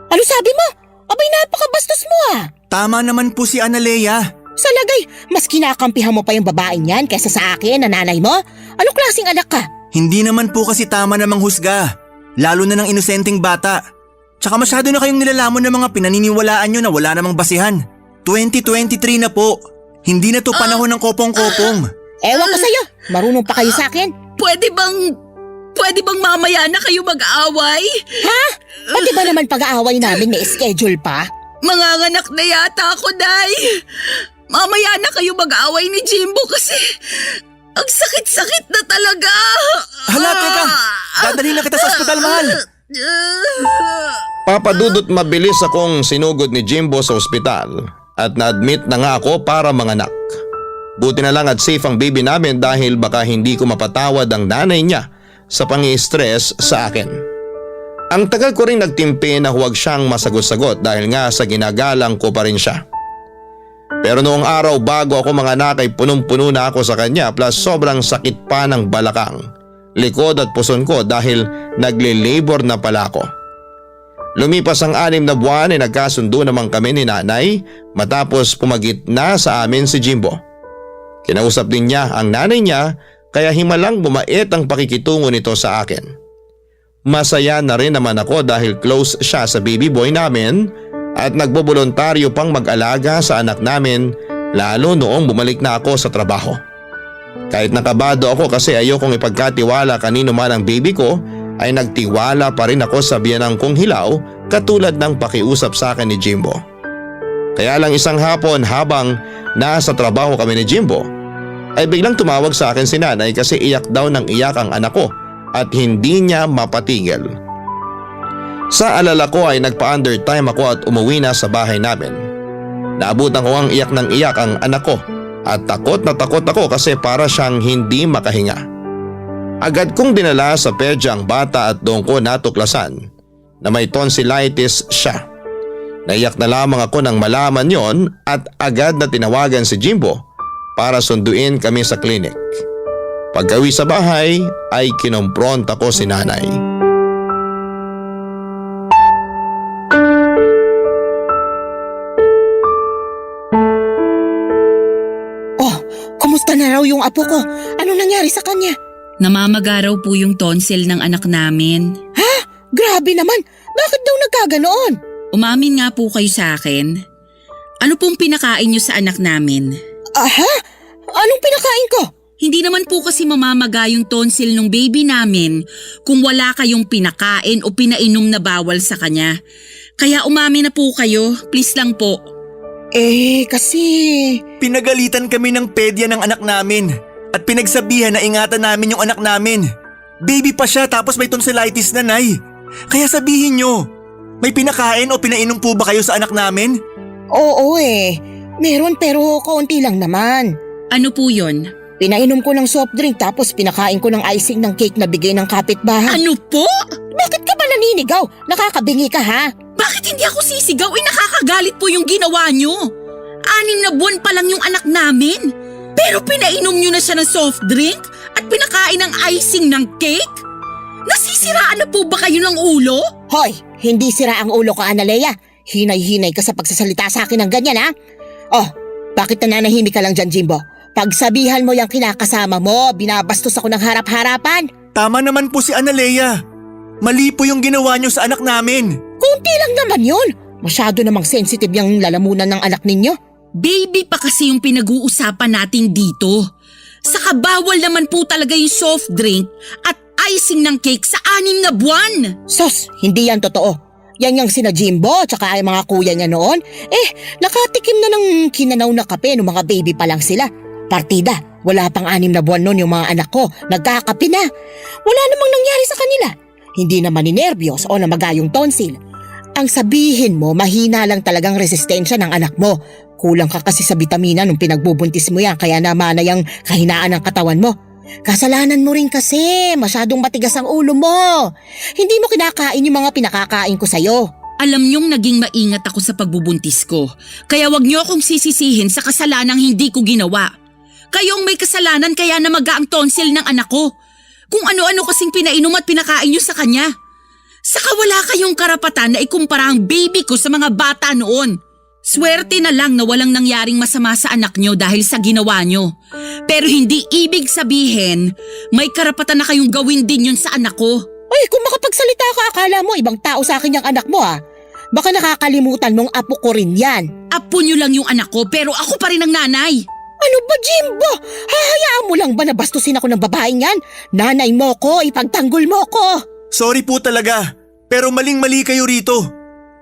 Ano sabi mo? Abay, napakabastos mo ah. Tama naman po si Analea. Sa lagay, mas kinakampihan mo pa yung babaeng yan kaysa sa akin na nanay mo? Anong klaseng anak ka? Hindi naman po kasi tama namang husga. Lalo na ng inosenteng bata. Tsaka masyado na kayong nilalamon ng mga pinaniniwalaan nyo na wala namang basihan. 2023 na po. Hindi na to panahon ng kopong-kopong. Ewan ko sa'yo, marunong pa kayo sa akin. Pwede bang mamaya na kayo mag-away? Ha? Pati ba naman pag-aaway namin may schedule pa? Manganganak na yata ako, Day. Mamaya na kayo mag-away ni Jimbo kasi ang sakit-sakit na talaga. Hala, teka. Dadalhin na kita sa ospital, mahal. Papadudot mabilis akong sinugod ni Jimbo sa ospital at na-admit na nga ako para manganak. Buti na lang at safe ang baby namin dahil baka hindi ko mapatawad ang nanay niya sa pangi-stress sa akin. Ang tagal ko rin nagtimpi na huwag siyang masagot-sagot dahil nga sa ginagalang ko pa rin siya. Pero noong araw bago ako manganak ay punong-puno na ako sa kanya plus sobrang sakit pa ng balakang, likod at puson ko dahil nagle-labor na pala ako. Lumipas ang 6 na buwan ay nagkasundo naman kami ni nanay matapos pumagitna sa amin si Jimbo. Kinausap din niya ang nanay niya kaya himalang bumait ang pakikitungo nito sa akin. Masaya na rin naman ako dahil close siya sa baby boy namin at nagbobolontaryo pang mag-alaga sa anak namin lalo noong bumalik na ako sa trabaho. Kahit nakabado ako kasi ayokong ipagkatiwala kanino man ang baby ko, ay nagtiwala pa rin ako sa biyanang kong hilaw katulad ng pakiusap sa akin ni Jimbo. Kaya lang isang hapon habang nasa trabaho kami ni Jimbo, ay biglang tumawag sa akin si nanay kasi iyak daw ng iyak ang anak ko at hindi niya mapatigil. Sa alala ko ay nagpa-undertime ako at umuwi na sa bahay namin. Naabutan ko ang iyak ng iyak ang anak ko at takot na takot ako kasi para siyang hindi makahinga. Agad kong dinala sa pedya ang bata at doon ko natuklasan na may tonsillitis siya. Naiyak na lamang ako nang malaman yon at agad na tinawagan si Jimbo para sunduin kami sa klinik. Pagkawi sa bahay ay kinompronta ko si nanay. Oh, kumusta na raw yung apo ko? Anong nangyari sa kanya? Namamaga raw po yung tonsil ng anak namin. Ha? Grabe naman! Bakit daw nagkaganoon? Umamin nga po kayo sa akin. Ano pong pinakain niyo sa anak namin? Aha? Anong pinakain ko? Hindi naman po kasi mamamaga yung tonsil ng baby namin kung wala kayong pinakain o pinainom na bawal sa kanya. Kaya umamin na po kayo, please lang po. Kasi... Pinagalitan kami ng pedya ng anak namin at pinagsabihan na ingatan namin yung anak namin. Baby pa siya tapos may tonsillitis na, Nay. Kaya sabihin nyo, may pinakain o pinainom po ba kayo sa anak namin? Oo meron pero kaunti lang naman. Ano po yon? Pinainom ko ng soft drink tapos pinakain ko ng icing ng cake na bigay ng kapitbahay. Ano po? Bakit ka ba naninigaw? Nakakabingi ka ha? Bakit hindi ako sisigaw? Nakakagalit po yung ginawa nyo. 6 na buwan pa lang yung anak namin. Pero pinainom nyo na siya ng soft drink at pinakain ng icing ng cake? Nasisiraan na po ba kayo ng ulo? Hoy, hindi sira ang ulo ko, Analea. Hinay-hinay ka sa pagsasalita sa akin ng ganyan ha? Oh, bakit nananahimik ka lang dyan, Jimbo? Pagsabihan mo yung kinakasama mo, binabastos ako ng harap-harapan. Tama naman po si Analea. Mali po yung ginawa nyo sa anak namin. Kunti lang naman yun. Masyado namang sensitive yung lalamunan ng anak ninyo. Baby pa kasi yung pinag-uusapan natin dito. Saka bawal naman po talaga yung soft drink at icing ng cake sa 6 na buwan. Sos, hindi yan totoo. Yan yung sina Jimbo tsaka ay mga kuya niya noon. Nakatikim na ng kinanaw na kape nung mga baby pa lang sila. Partida, wala pang 6 na buwan noon yung mga anak ko. Nagkakape na. Wala namang nangyari sa kanila. Hindi naman ninervyos o namaga yung tonsil. Ang sabihin mo, mahina lang talagang resistensya ng anak mo. Kulang ka kasi sa bitamina nung pinagbubuntis mo yan kaya namana yung kahinaan ng katawan mo. Kasalanan mo rin kasi, masyadong matigas ang ulo mo. Hindi mo kinakain yung mga pinakakain ko sa'yo. Alam niyong naging maingat ako sa pagbubuntis ko. Kaya wag niyo akong sisisihin sa kasalanang hindi ko ginawa. Kayong may kasalanan kaya namaga ang tonsil ng anak ko. Kung ano-ano kasing pinainom at pinakain niyo sa kanya. Saka wala kayong karapatan na ikumpara ang baby ko sa mga bata noon. Swerte na lang na walang nangyaring masama sa anak niyo dahil sa ginawa niyo. Pero hindi ibig sabihin, may karapatan na kayong gawin din yun sa anak ko. Ay, kung makapagsalita ka, akala mo ibang tao sa akin yung anak mo ha. Baka nakakalimutan mong apo ko rin yan. Apo niyo lang yung anak ko pero ako pa rin ang nanay. Ano ba, Jimbo? Hahayaan mo lang ba na bastusin ako ng babaeng yan? Nanay mo ko, ipagtanggol mo ko. Sorry po talaga, pero maling-mali kayo rito.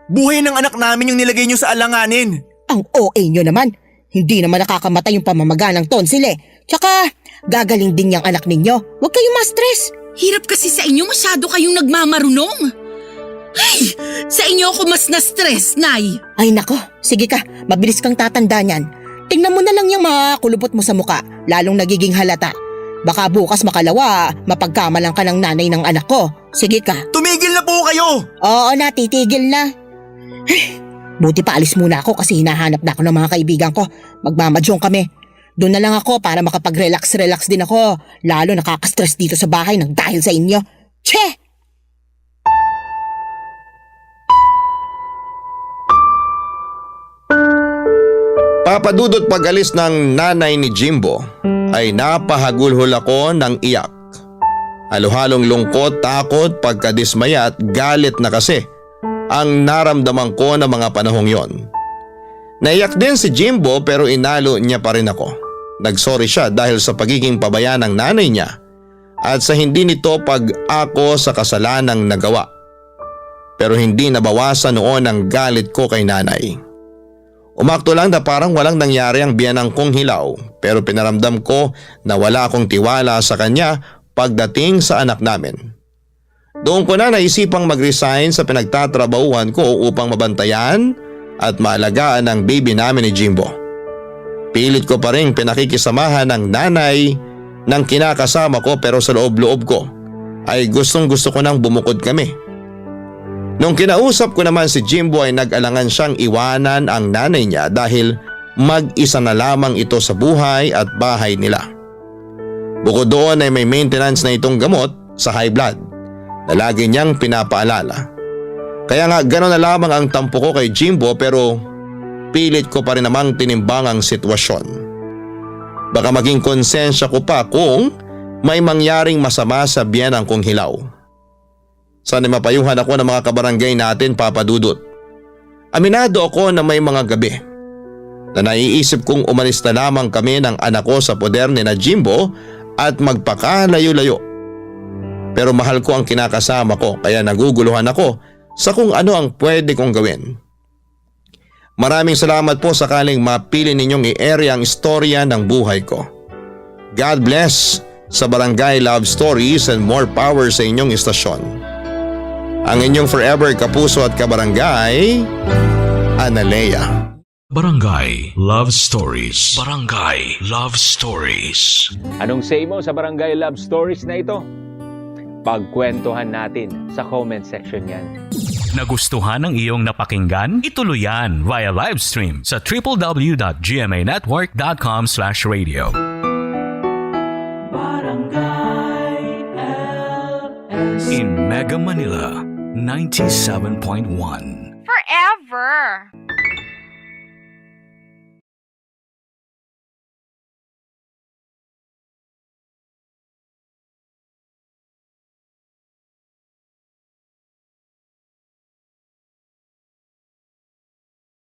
Buhay ng anak namin yung nilagay nyo sa alanganin. Ang OA nyo naman. Hindi naman nakakamatay yung pamamaga ng tonsil eh. Tsaka, gagaling din yung anak ninyo. Huwag kayong ma-stress. Hirap kasi sa inyo, masyado kayong nagmamarunong. Ay, sa inyo ako mas na-stress, Nay. Ay nako, sige ka, mabilis kang tatanda niyan. Tingnan mo na lang yung mga kulupot mo sa muka, lalong nagiging halata. Baka bukas makalawa, mapagkamalang ka ng nanay ng anak ko. Sige ka. Tumigil na po kayo! Oo na, titigil na. Buti pa alis muna ako kasi hinahanap na ako ng mga kaibigan ko. Magmamadyong kami. Doon na lang ako para makapag-relax din ako. Lalo nakaka-stress dito sa bahay nang dahil sa inyo. Che! Papadudot pag-alis ng nanay ni Jimbo ay napahagulhol ako ng iyak. Halo-halong lungkot, takot, pagkadismaya at galit na kasi ang naramdaman ko na mga panahong yon. Naiyak din si Jimbo pero inalo niya pa rin ako. Nagsorry siya dahil sa pagiging pabaya ng nanay niya at sa hindi nito pag-ako sa kasalanang nagawa. Pero hindi nabawasan noon ang galit ko kay nanay. Umakto lang na parang walang nangyari ang biyanang kong hilaw pero pinaramdam ko na wala akong tiwala sa kanya pagdating sa anak namin. Doon ko na naisipang mag-resign sa pinagtatrabahuhan ko upang mabantayan at maalagaan ang baby namin ni Jimbo. Pilit ko pa rin pinakikisamahan ng nanay ng kinakasama ko pero sa loob-loob ko ay gustong-gusto ko nang bumukod kami. Nung kinausap ko naman si Jimbo ay nag-alangan siyang iwanan ang nanay niya dahil mag-isa na lamang ito sa buhay at bahay nila. Bukod doon ay may maintenance na itong gamot sa high blood na lagi niyang pinapaalala. Kaya nga gano'n na lamang ang tampo ko kay Jimbo pero pilit ko pa rin namang tinimbang ang sitwasyon. Baka maging konsensya ko pa kung may mangyaring masama sa biyanang kong hilaw. Sana mapayuhan ako ng mga kabarangay natin, Papa Dudut. Aminado ako na may mga gabi na naiisip kong umalis na lamang kami ng anak ko sa poder ni na Jimbo at magpakalayo-layo. Pero mahal ko ang kinakasama ko kaya naguguluhan ako sa kung ano ang pwede kong gawin. Maraming salamat po sakaling mapili ninyong i-area ang istorya ng buhay ko. God bless sa Barangay Love Stories and more power sa inyong istasyon. Ang inyong forever kapuso at kabarangay, Analea. Barangay Love Stories. Barangay Love Stories. Anong say mo sa Barangay Love Stories na ito? Pagkwentuhan natin sa comment section yan. Nagustuhan ng iyong napakinggan? Ituloy yan via live stream sa www.gmanetwork.com/radio. In Mega Manila, 97.1. Forever.